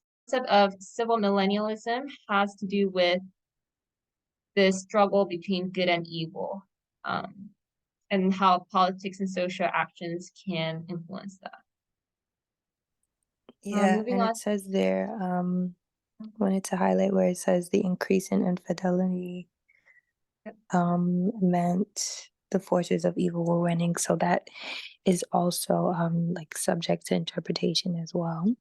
of civil millennialism has to do with the struggle between good and evil, and how politics and social actions can influence that. Yeah, Moving and on. it says there, wanted to highlight where it says the increase in infidelity meant the forces of evil were winning. So that is also like subject to interpretation as well.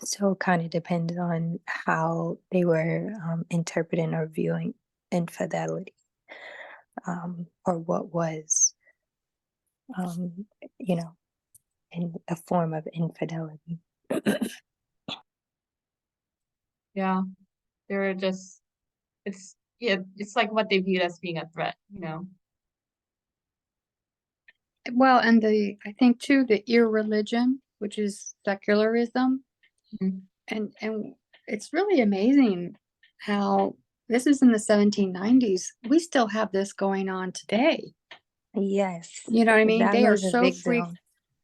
So it kind of depends on how they were interpreting or viewing infidelity, or what was, you know, in a form of infidelity. Yeah, they're just, it's like what they viewed as being a threat, you know. Well, and I think too, the irreligion, which is secularism. Mhm. And it's really amazing how this is in the 1790s. We still have this going on today. Yes, You know what I mean? that They are was a so big freaked. deal.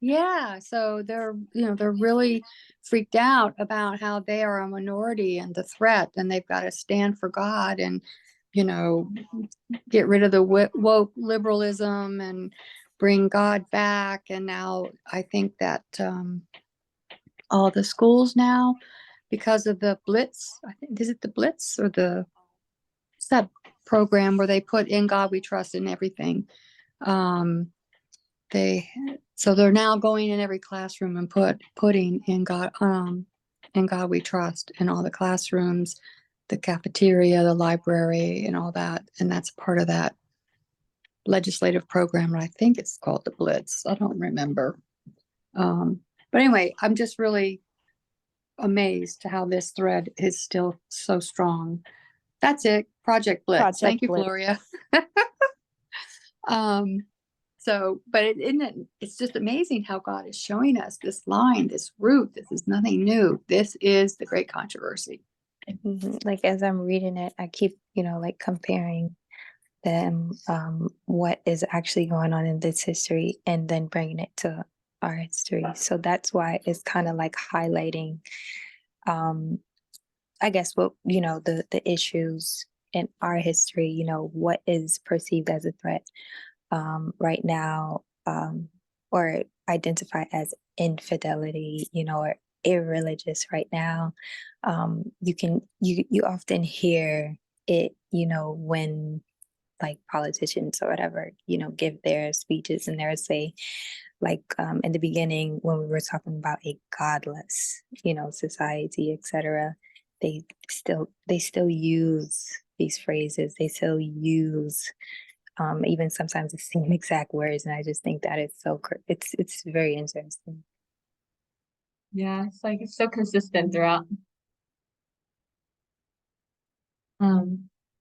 Yeah, so they're really freaked out about how they are a minority and the threat, and they've got to stand for God and, you know, get rid of the woke liberalism and bring God back. And now I think that all the schools now, because of the Blitz, I think, is it the Blitz or the sub program where they put in God we trust in everything? So they're now going in every classroom and putting in God we trust in all the classrooms, the cafeteria, the library, and all that. And that's part of that legislative program. I think it's called the Blitz. I don't remember. But anyway, I'm just really amazed to how this thread is still so strong. That's it. Project Blitz. Project Thank you, Blitz. Gloria. But it's just amazing how God is showing us this line, this root. This is nothing new. This is the great controversy. Like as I'm reading it, I keep, like comparing them, what is actually going on in this history and then bringing it to our history. So that's why it's kind of like highlighting, I guess what, the issues in our history, what is perceived as a threat right now, or identify as infidelity, or irreligious right now. You often hear it, when like politicians or whatever, give their speeches and they'll say, like in the beginning when we were talking about a godless, society, etc. They still use these phrases. They still use even sometimes the same exact words, and I just think that it's very interesting. Yeah, it's like it's so consistent throughout.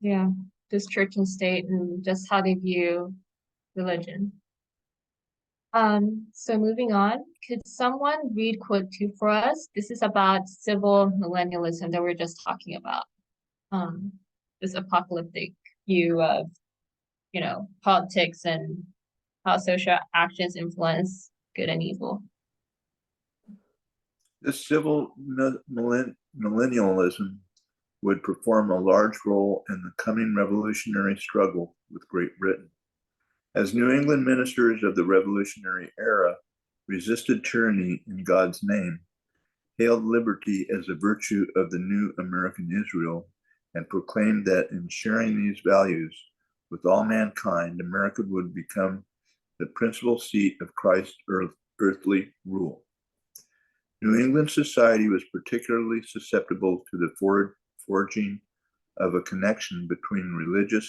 Yeah, just church and state and just how they view religion. So moving on, could someone read quote 2 for us? This is about civil millennialism that we're just talking about. This apocalyptic view of, politics and how social actions influence good and evil. This civil millennialism would perform a large role in the coming revolutionary struggle with Great Britain. As New England ministers of the Revolutionary era resisted tyranny in God's name, hailed liberty as a virtue of the new American Israel, and proclaimed that in sharing these values with all mankind, America would become the principal seat of Christ's earthly rule. New England society was particularly susceptible to the forging of a connection between religious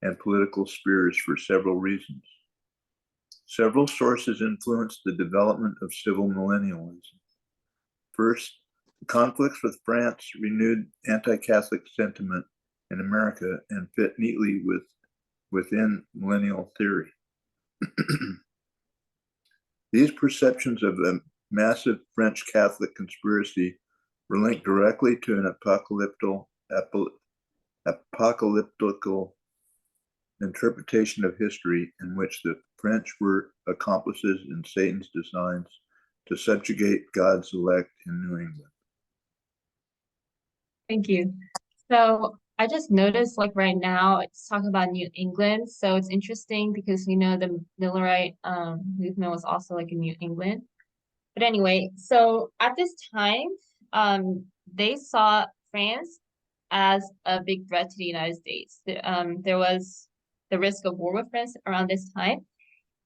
and political spheres for several reasons. Several sources influenced the development of civil millennialism. First, the conflicts with France renewed anti-Catholic sentiment in America and fit neatly within millennial theory. These perceptions of a massive French Catholic conspiracy were linked directly to an apocalyptical interpretation of history in which the French were accomplices in Satan's designs to subjugate God's elect in New England. Thank you. So I just noticed like right now it's talking about New England. So it's interesting because the Millerite movement was also like in New England. But anyway, so at this time, they saw France as a big threat to the United States. There was the risk of war with France around this time.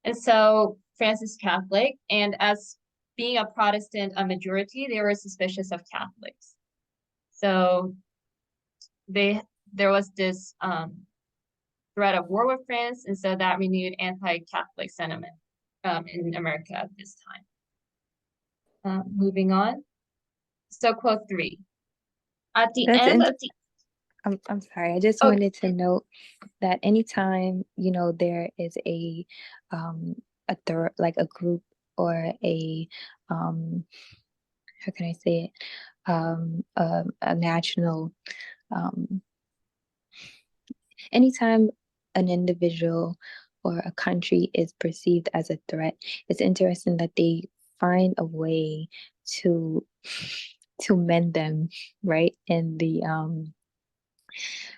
And so France is Catholic, and as being a Protestant a majority, they were suspicious of Catholics. So there was this threat of war with France, and so that renewed anti-Catholic sentiment in America at this time. Moving on. So quote 3. At the That's end in- of the I'm sorry. I just Oh. wanted to note that anytime, you know, there is a like a group or a how can I say it? A national anytime an individual or a country is perceived as a threat, it's interesting that they find a way to mend them, right? In the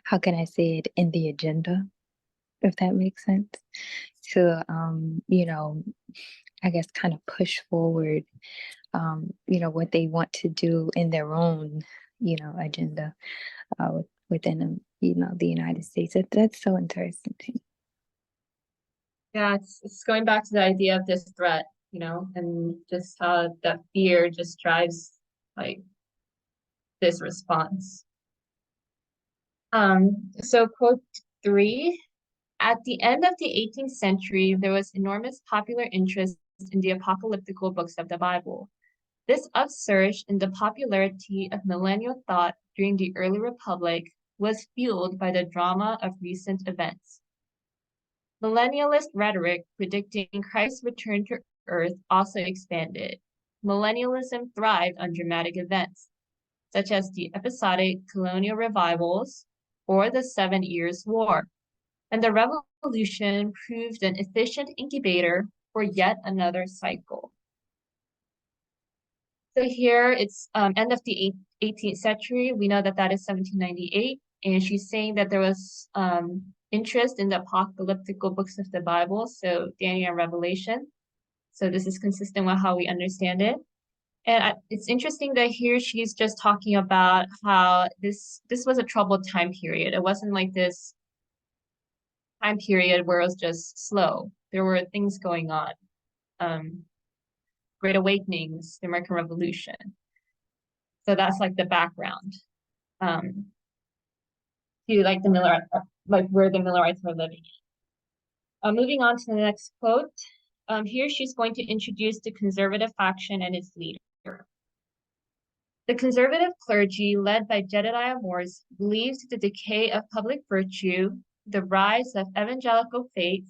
how can I say it, in the agenda, if that makes sense. To you know, I guess kind of push forward you know, what they want to do in their own, you know, agenda within you know, the United States. That's so interesting to me. Yeah, it's going back to the idea of this threat, you know, and just how that fear just drives like this response. So quote 3, at the end of the 18th century, there was enormous popular interest in the apocalyptical books of the Bible. This upsurge in the popularity of millennial thought during the early republic was fueled by the drama of recent events. Millennialist rhetoric predicting Christ's return to Earth also expanded. Millennialism thrived on dramatic events, such as the episodic colonial revivals or the 7 Years' War, and the revolution proved an efficient incubator for yet another cycle. So here it's end of the 18th century. We know that that is 1798, and she's saying that there was interest in the apocalyptical books of the Bible, so Daniel and Revelation. So this is consistent with how we understand it. And it's interesting that here she's just talking about how this was a troubled time period. It wasn't like this time period where it was just slow. There were things going on. Great Awakenings, the American Revolution. So that's like the background to like the Miller, like where the Millerites were living. Moving on to the next quote. Here she's going to introduce the conservative faction and its leader. The conservative clergy, led by Jedediah Morse, believes the decay of public virtue, the rise of evangelical faith,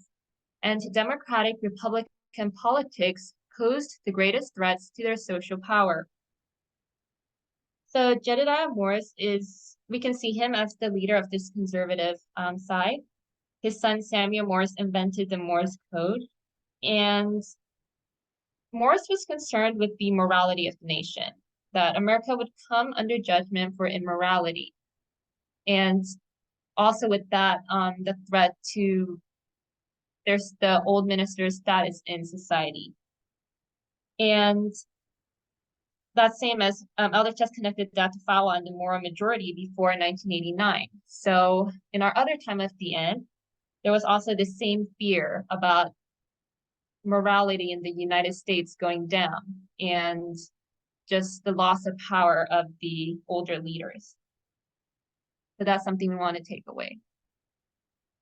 and democratic Republican politics posed the greatest threats to their social power. So Jedediah Morse we can see him as the leader of this conservative side. His son Samuel Morse invented the Morse Code, and Morse was concerned with the morality of the nation, that America would come under judgment for immorality. And also with that, the threat to there's the old minister's status in society. And that same as Elder Chess connected that to Fawa and the moral majority before 1989. So in our other time at the end, there was also the same fear about morality in the United States going down and just the loss of power of the older leaders. So that's something we want to take away.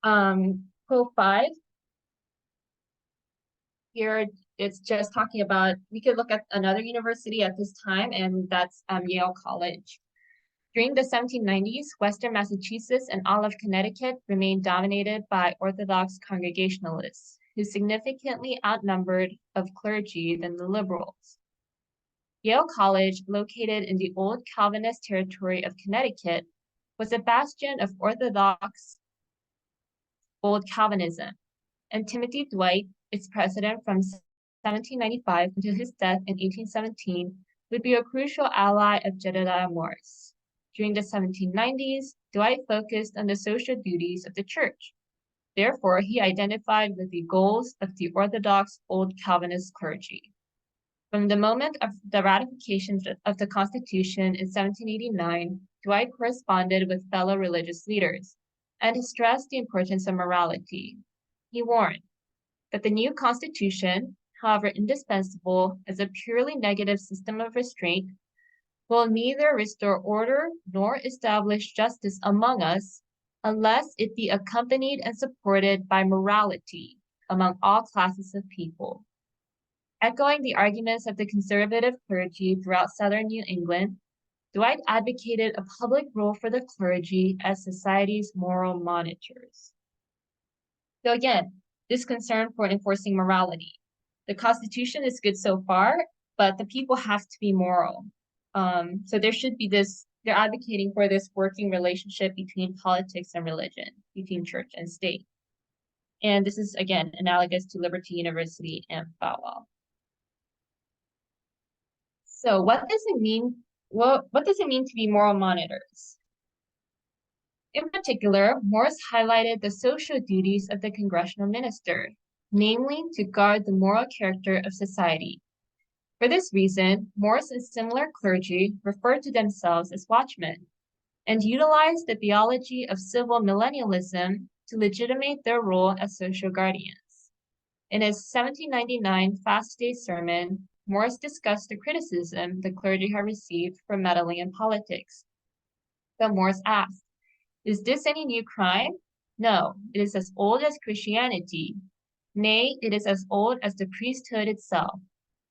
Quote 5. Here it's just talking about, we could look at another university at this time, and that's Yale College. During the 1790s, Western Massachusetts and all of Connecticut remained dominated by Orthodox Congregationalists, who significantly outnumbered of clergy than the liberals. Yale College, located in the old Calvinist territory of Connecticut, was a bastion of Orthodox Old Calvinism, and Timothy Dwight, its president from 1795 until his death in 1817, would be a crucial ally of Jedediah Morse. During the 1790s, Dwight focused on the social duties of the church. Therefore, he identified with the goals of the Orthodox Old Calvinist clergy. From the moment of the ratification of the Constitution in 1789, Dwight corresponded with fellow religious leaders, and he stressed the importance of morality. He warned that the new Constitution, however indispensable as a purely negative system of restraint, will neither restore order nor establish justice among us unless it be accompanied and supported by morality among all classes of people. Echoing the arguments of the conservative clergy throughout southern New England, Dwight advocated a public role for the clergy as society's moral monitors. So again, this concern for enforcing morality. The Constitution is good so far, but the people have to be moral. So there should be this, they're advocating for this working relationship between politics and religion, between church and state. And this is, again, analogous to Liberty University and Falwell. So what does it mean? What does it mean to be moral monitors? In particular, Morse highlighted the social duties of the congressional minister, namely to guard the moral character of society. For this reason, Morse and similar clergy referred to themselves as watchmen and utilized the theology of civil millennialism to legitimate their role as social guardians. In his 1799 Fast Day sermon, Morse discussed the criticism the clergy had received for meddling in politics. So Morse asked, "Is this any new crime? No, it is as old as Christianity. Nay, it is as old as the priesthood itself.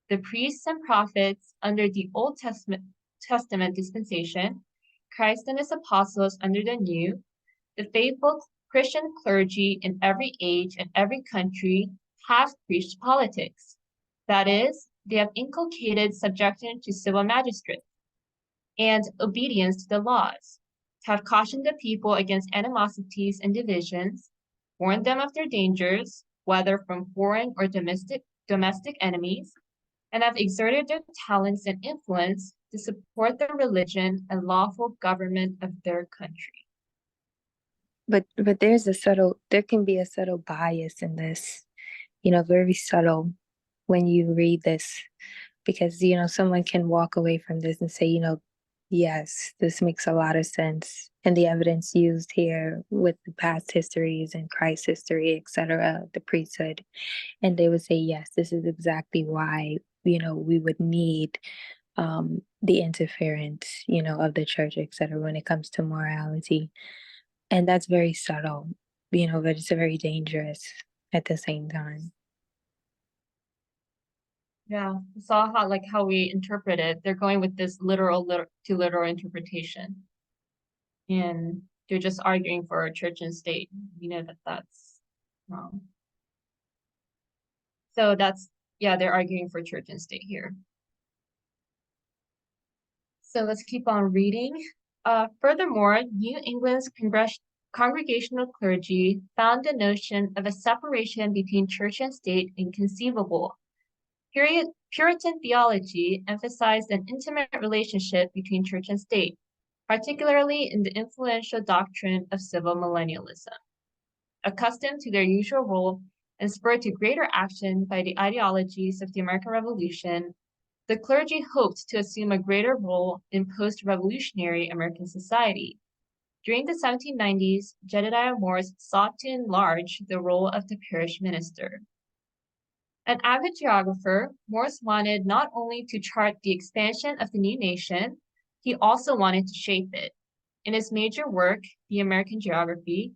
The priests and prophets under the Old Testament dispensation, Christ and his apostles under the New, the faithful Christian clergy in every age and every country have preached politics. That is, they have inculcated subjection to civil magistrates and obedience to the laws, have cautioned the people against animosities and divisions, warned them of their dangers, whether from foreign or domestic enemies, and have exerted their talents and influence to support the religion and lawful government of their country." But there can be a subtle bias in this, very subtle when you read this, because, someone can walk away from this and say, yes, this makes a lot of sense. And the evidence used here with the past histories and Christ's history, etc., the priesthood, and they would say, yes, this is exactly why, we would need the interference, of the church, etc., when it comes to morality. And that's very subtle, but it's very dangerous at the same time. Yeah, we saw how we interpret it. They're going with this literal interpretation. And they're just arguing for church and state. We know that that's wrong. So they're arguing for church and state here. So let's keep on reading. Furthermore, New England's congregational clergy found the notion of a separation between church and state inconceivable. Puritan theology emphasized an intimate relationship between church and state, particularly in the influential doctrine of civil millennialism. Accustomed to their usual role and spurred to greater action by the ideologies of the American Revolution, the clergy hoped to assume a greater role in post-revolutionary American society. During the 1790s, Jedediah Morse sought to enlarge the role of the parish minister. An avid geographer, Morse wanted not only to chart the expansion of the new nation, he also wanted to shape it. In his major work, The American Geography,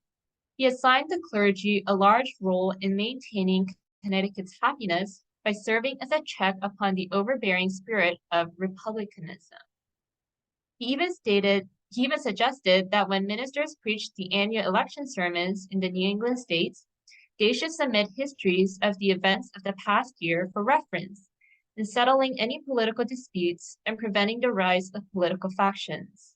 he assigned the clergy a large role in maintaining Connecticut's happiness by serving as a check upon the overbearing spirit of republicanism. He even suggested that when ministers preached the annual election sermons in the New England states, they should submit histories of the events of the past year for reference in settling any political disputes and preventing the rise of political factions.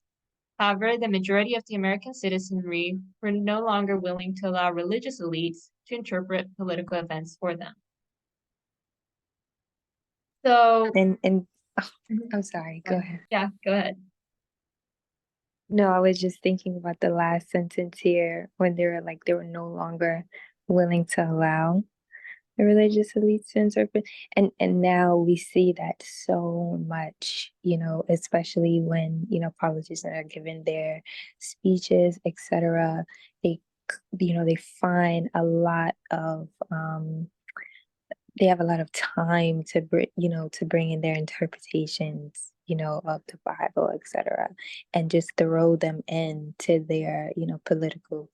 However, the majority of the American citizenry were no longer willing to allow religious elites to interpret political events for them. So, I'm sorry, go ahead. Yeah, go ahead. No, I was just thinking about the last sentence here when they were no longer willing to allow. the religious elites to interpret. And now we see that so much, especially when, politicians are given their speeches, etc. They, they find a lot of they have a lot of time to bring in their interpretations, of the Bible, etc., and just throw them into their, political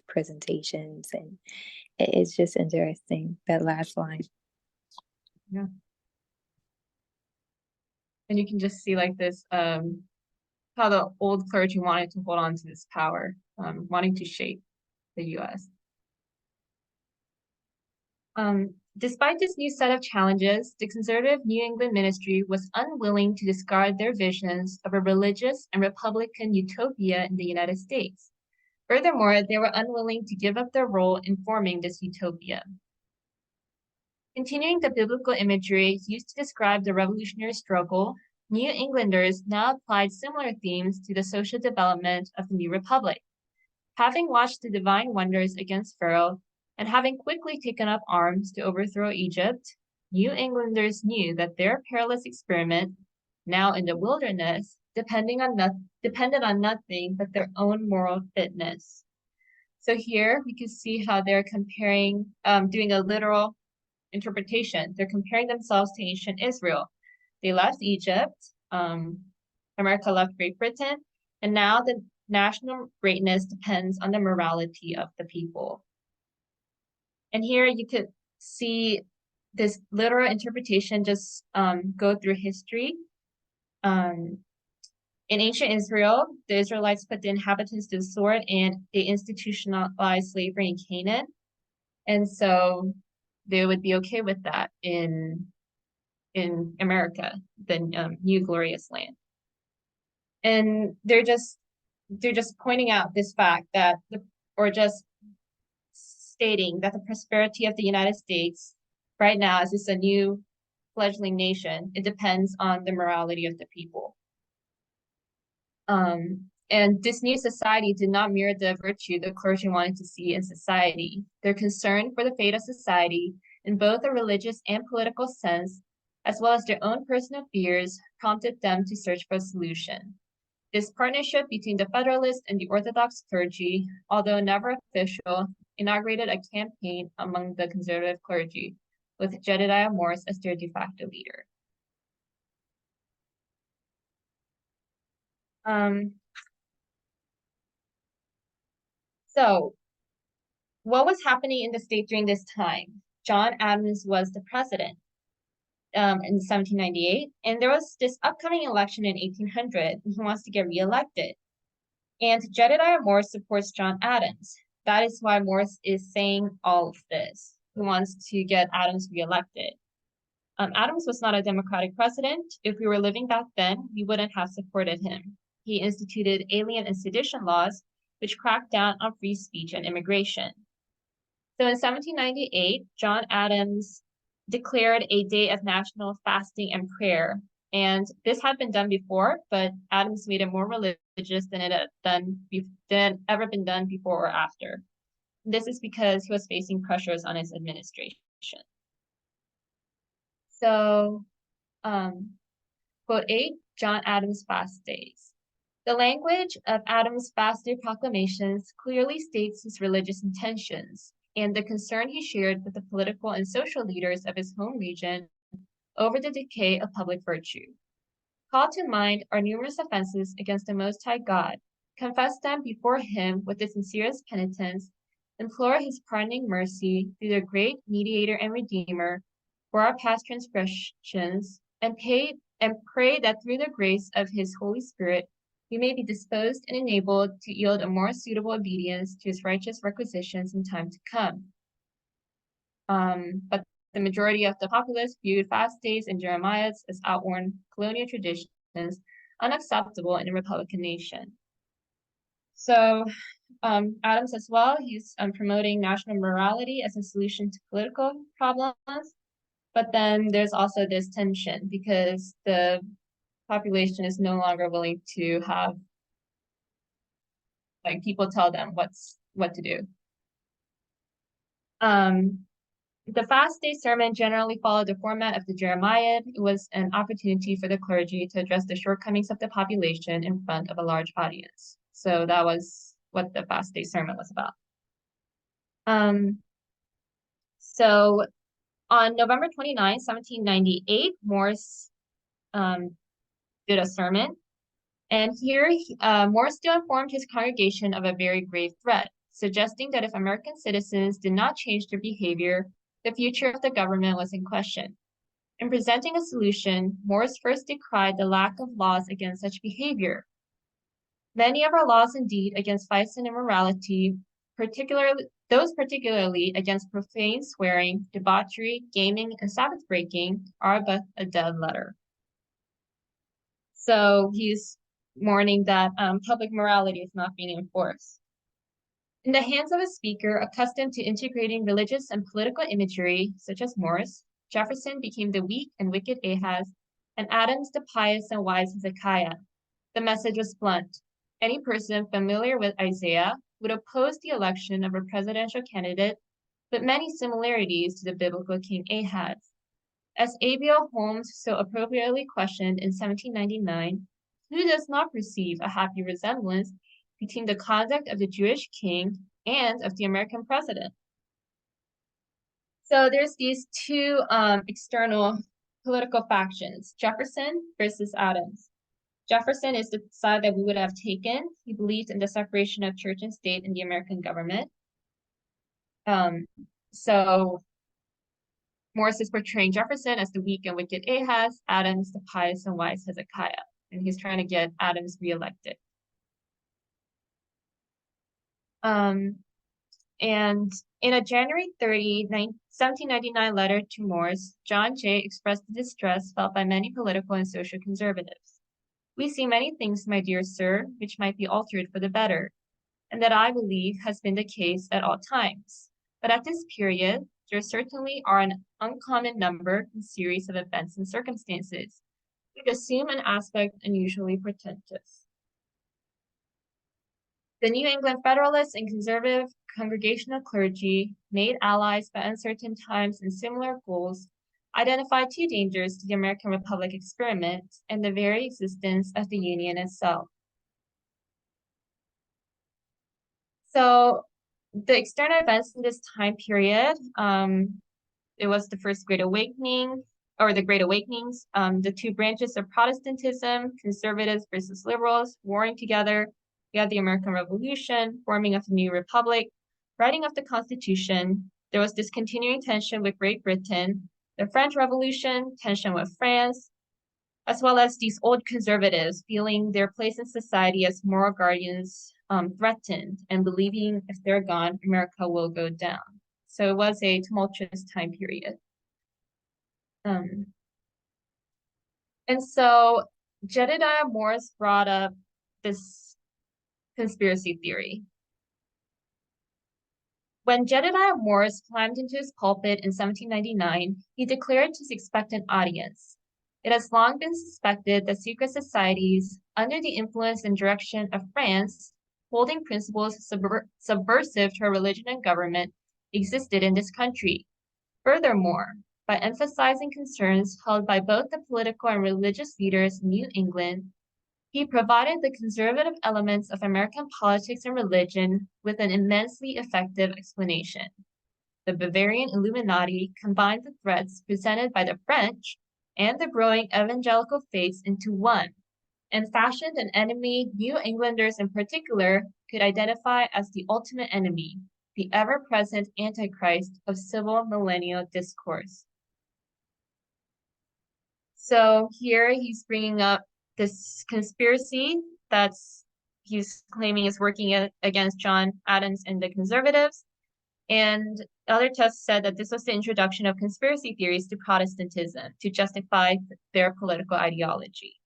presentations. And it's just interesting, that last line. Yeah. And you can just see like this, how the old clergy wanted to hold on to this power, wanting to shape the US. Despite this new set of challenges, the conservative New England ministry was unwilling to discard their visions of a religious and republican utopia in the United States. Furthermore, they were unwilling to give up their role in forming this utopia. Continuing the biblical imagery used to describe the revolutionary struggle, New Englanders now applied similar themes to the social development of the new republic. Having watched the divine wonders against Pharaoh, and having quickly taken up arms to overthrow Egypt, New Englanders knew that their perilous experiment, now in the wilderness, depended on nothing but their own moral fitness. So here we can see how they're comparing, doing a literal interpretation. They're comparing themselves to ancient Israel. They left Egypt, America left Great Britain, and now the national greatness depends on the morality of the people. And here you could see this literal interpretation just go through history. In ancient Israel, the Israelites put the inhabitants to the sword and they institutionalized slavery in Canaan. And so they would be okay with that in America, the new glorious land. And they're just pointing out this fact that just stating that the prosperity of the United States right now, as it's a new fledgling nation, it depends on the morality of the people. And this new society did not mirror the virtue the clergy wanted to see in society. Their concern for the fate of society, in both a religious and political sense, as well as their own personal fears, prompted them to search for a solution. This partnership between the Federalist and the Orthodox clergy, although never official, inaugurated a campaign among the conservative clergy, with Jedediah Morse as their de facto leader. So, what was happening in the state during this time? John Adams was the president in 1798, and there was this upcoming election in 1800, and he wants to get reelected. And Jedediah Morse supports John Adams. That is why Morse is saying all of this. He wants to get Adams reelected. Adams was not a Democratic president. If we were living back then, we wouldn't have supported him. He instituted alien and sedition laws, which cracked down on free speech and immigration. So in 1798, John Adams declared a day of national fasting and prayer. And this had been done before, but Adams made it more religious than it had ever been done before or after. This is because he was facing pressures on his administration. So, quote 8, John Adams fast days. The language of Adams' fast day proclamations clearly states his religious intentions and the concern he shared with the political and social leaders of his home region over the decay of public virtue. Call to mind are numerous offenses against the Most High God. Confess them before him with the sincerest penitence, implore his pardoning mercy through the great mediator and redeemer for our past transgressions, and pray that through the grace of his Holy Spirit, we may be disposed and enabled to yield a more suitable obedience to his righteous requisitions in time to come. But the majority of the populace viewed fast days and Jeremiah's as outworn colonial traditions, unacceptable in a Republican nation. So Adams as well, he's promoting national morality as a solution to political problems. But then there's also this tension because the population is no longer willing to have people tell them what to do. The fast day sermon generally followed the format of the Jeremiad. It was an opportunity for the clergy to address the shortcomings of the population in front of a large audience. So that was what the fast day sermon was about. So on November 29, 1798, Morse did a sermon. And here, Morse still informed his congregation of a very grave threat, suggesting that if American citizens did not change their behavior, the future of the government was in question. In presenting a solution, Morse first decried the lack of laws against such behavior. Many of our laws, indeed, against vice and immorality, particularly against profane swearing, debauchery, gaming, and Sabbath breaking, are but a dead letter. So he's warning that public morality is not being enforced. In the hands of a speaker accustomed to integrating religious and political imagery, such as Morse, Jefferson became the weak and wicked Ahaz, and Adams the pious and wise Hezekiah. The message was blunt. Any person familiar with Isaiah would oppose the election of a presidential candidate with many similarities to the biblical King Ahaz. As A.B.L. Holmes so appropriately questioned in 1799, who does not perceive a happy resemblance between the conduct of the Jewish king and of the American president? So there's these two external political factions, Jefferson versus Adams. Jefferson is the side that we would have taken. He believed in the separation of church and state in the American government. So Morse is portraying Jefferson as the weak and wicked Ahaz, Adams the pious and wise Hezekiah, and he's trying to get Adams reelected. And in a January 30, 1799 letter to Morse, John Jay expressed the distress felt by many political and social conservatives. We see many things, my dear sir, which might be altered for the better, and that I believe has been the case at all times. But at this period, there certainly are an uncommon number and series of events and circumstances which assume an aspect unusually portentous. The New England Federalists and conservative congregational clergy, made allies by uncertain times and similar goals, identified two dangers to the American Republic experiment and the very existence of the Union itself. So the external events in this time period, it was the first Great Awakening, or the Great Awakenings, the two branches of Protestantism, conservatives versus liberals, warring together. We had the American Revolution, forming of the new republic, writing of the Constitution. There was this continuing tension with Great Britain, the French Revolution, tension with France, as well as these old conservatives feeling their place in society as moral guardians threatened and believing if they're gone, America will go down. So it was a tumultuous time period. And so Jedediah Morse brought up this conspiracy theory. When Jedediah Morse climbed into his pulpit in 1799, he declared to his expectant audience, "It has long been suspected that secret societies, under the influence and direction of France, holding principles subversive to our religion and government, existed in this country. Furthermore, by emphasizing concerns held by both the political and religious leaders in New England, he provided the conservative elements of American politics and religion with an immensely effective explanation. The Bavarian Illuminati combined the threats presented by the French and the growing evangelical faiths into one, and fashioned an enemy New Englanders in particular could identify as the ultimate enemy, the ever-present Antichrist of civil millennial discourse." So here he's bringing up this conspiracy that's he's claiming is working against John Adams and the conservatives. And Elder Test said that this was the introduction of conspiracy theories to Protestantism to justify their political ideology.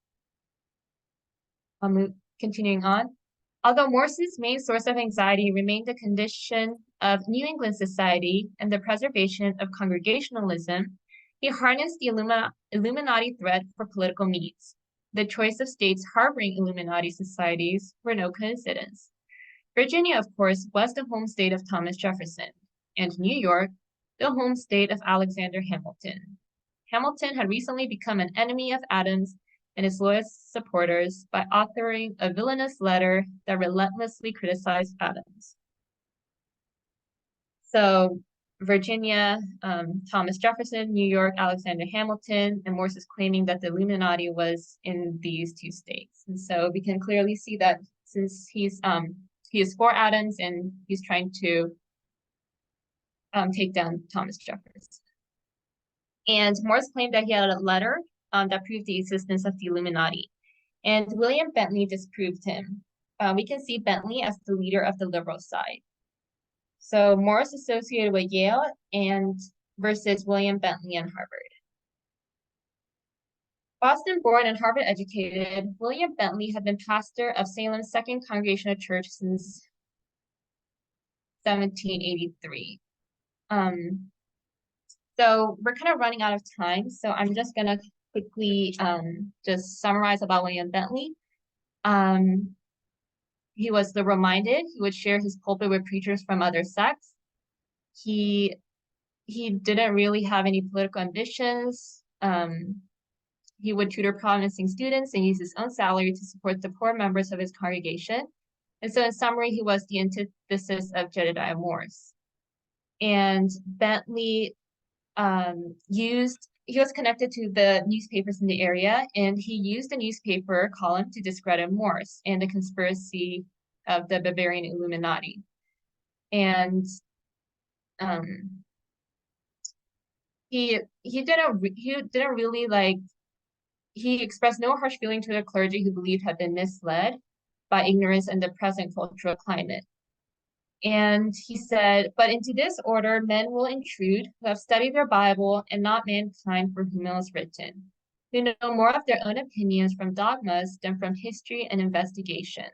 Continuing on. Although Morse's main source of anxiety remained the condition of New England society and the preservation of Congregationalism, he harnessed the Illuminati threat for political needs. The choice of states harboring Illuminati societies were no coincidence. Virginia, of course, was the home state of Thomas Jefferson, and New York, the home state of Alexander Hamilton. Hamilton had recently become an enemy of Adams and his loyal supporters by authoring a villainous letter that relentlessly criticized Adams. So Virginia, Thomas Jefferson, New York, Alexander Hamilton, and Morse is claiming that the Illuminati was in these two states. And so we can clearly see that since he is for Adams and he's trying to take down Thomas Jefferson. And Morse claimed that he had a letter that proved the existence of the Illuminati. And William Bentley disproved him. We can see Bentley as the leader of the liberal side. So Morse associated with Yale and versus William Bentley and Harvard. Boston born and Harvard educated, William Bentley had been pastor of Salem's Second Congregational Church since 1783. So we're kind of running out of time, so I'm just gonna quickly just summarize about William Bentley. He was liberal-minded. He would share his pulpit with preachers from other sects. He didn't really have any political ambitions. He would tutor promising students and use his own salary to support the poor members of his congregation. And so in summary, he was the antithesis of Jedediah Morse. And Bentley he was connected to the newspapers in the area, and he used the newspaper column to discredit Morse and the conspiracy of the Bavarian Illuminati. And he expressed no harsh feeling to the clergy who believed had been misled by ignorance and the present cultural climate. And he said, but into this order men will intrude who have studied their Bible and not mankind for whom it was written, who know more of their own opinions from dogmas than from history and investigation.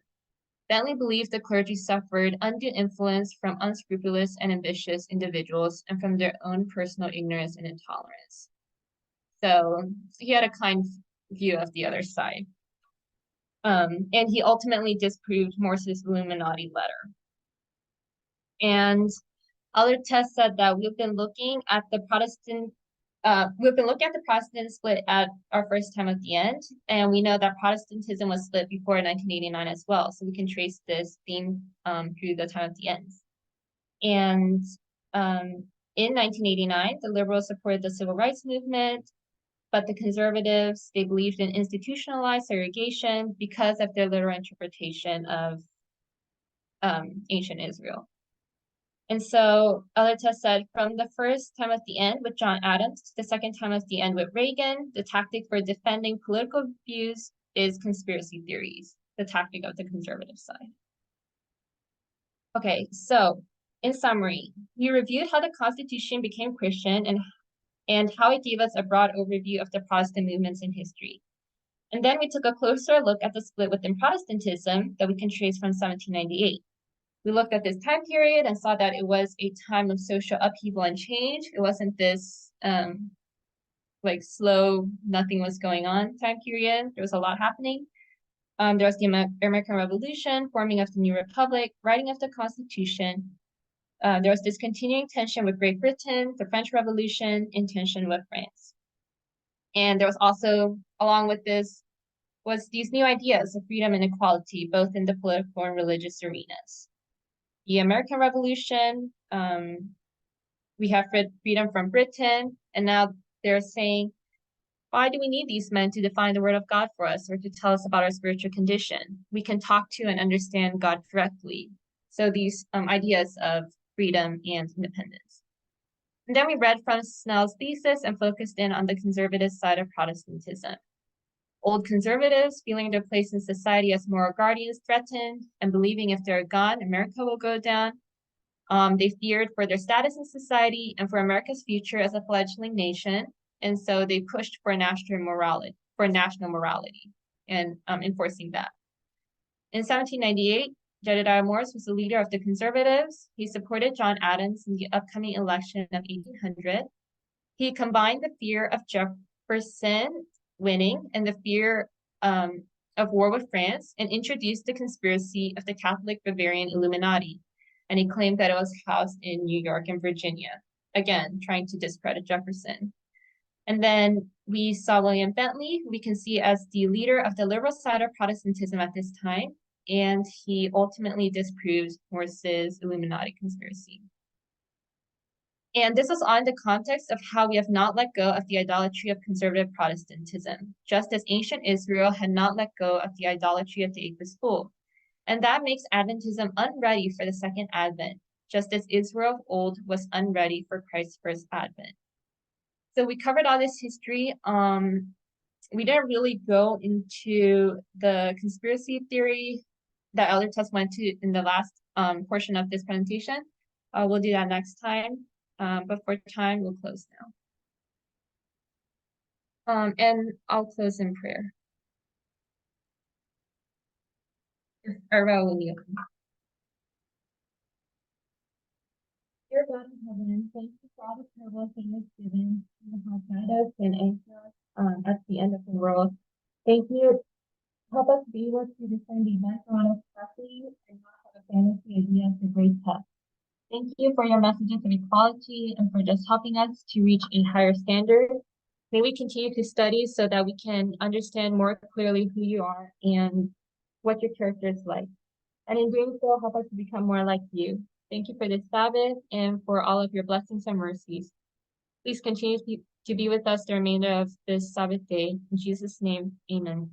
Bentley believed the clergy suffered undue influence from unscrupulous and ambitious individuals and from their own personal ignorance and intolerance. So he had a kind view of the other side. And he ultimately disproved Morse's Illuminati letter. And other tests said that we've been looking at the Protestant split at our first time at the end, and we know that Protestantism was split before 1989 as well. So we can trace this theme through the time at the end. And in 1989, the liberals supported the civil rights movement, but the conservatives, they believed in institutionalized segregation because of their literal interpretation of ancient Israel. And so other tests said from the first time at the end with John Adams to the second time at the end with Reagan, the tactic for defending political views is conspiracy theories, the tactic of the conservative side. Okay, so in summary, we reviewed how the Constitution became Christian and how it gave us a broad overview of the Protestant movements in history. And then we took a closer look at the split within Protestantism that we can trace from 1798. We looked at this time period and saw that it was a time of social upheaval and change. It wasn't this like slow, nothing was going on time period. There was a lot happening. There was the American Revolution, forming of the new republic, writing of the Constitution. There was this continuing tension with Great Britain, the French Revolution, and tension with France. And there was also, along with this, was these new ideas of freedom and equality, both in the political and religious arenas. The American Revolution, we have freedom from Britain, and now they're saying, why do we need these men to define the word of God for us or to tell us about our spiritual condition? We can talk to and understand God correctly. So these ideas of freedom and independence. And then we read from Snell's thesis and focused in on the conservative side of Protestantism. Old conservatives, feeling their place in society as moral guardians threatened and believing if they're gone, America will go down. They feared for their status in society and for America's future as a fledgling nation. And so they pushed for national morality and enforcing that. In 1798, Jedediah Morse was the leader of the conservatives. He supported John Adams in the upcoming election of 1800. He combined the fear of Jefferson winning and the fear of war with France and introduced the conspiracy of the Catholic Bavarian Illuminati. And he claimed that it was housed in New York and Virginia. again, trying to discredit Jefferson. And then we saw William Bentley, we can see as the leader of the liberal side of Protestantism at this time, and he ultimately disproves Morse's Illuminati conspiracy. And this was all in the context of how we have not let go of the idolatry of conservative Protestantism, just as ancient Israel had not let go of the idolatry of the Apis bull. And that makes Adventism unready for the second advent, just as Israel of old was unready for Christ's first advent. So we covered all this history. We didn't really go into the conspiracy theory that Elder Tess went to in the last portion of this presentation. We'll do that next time. But for time, we'll close now. And I'll close in prayer. Dear God in heaven, thank you for all the terrible things given to help guide us and anchor us at the end of the world. Thank you. Help us be able to discern the events around us correctly and not have a fantasy idea of the great test. Thank you for your messages of equality and for just helping us to reach a higher standard. May we continue to study so that we can understand more clearly who you are and what your character is like. And in doing so, help us to become more like you. Thank you for this Sabbath and for all of your blessings and mercies. Please continue to be with us the remainder of this Sabbath day. In Jesus' name, amen.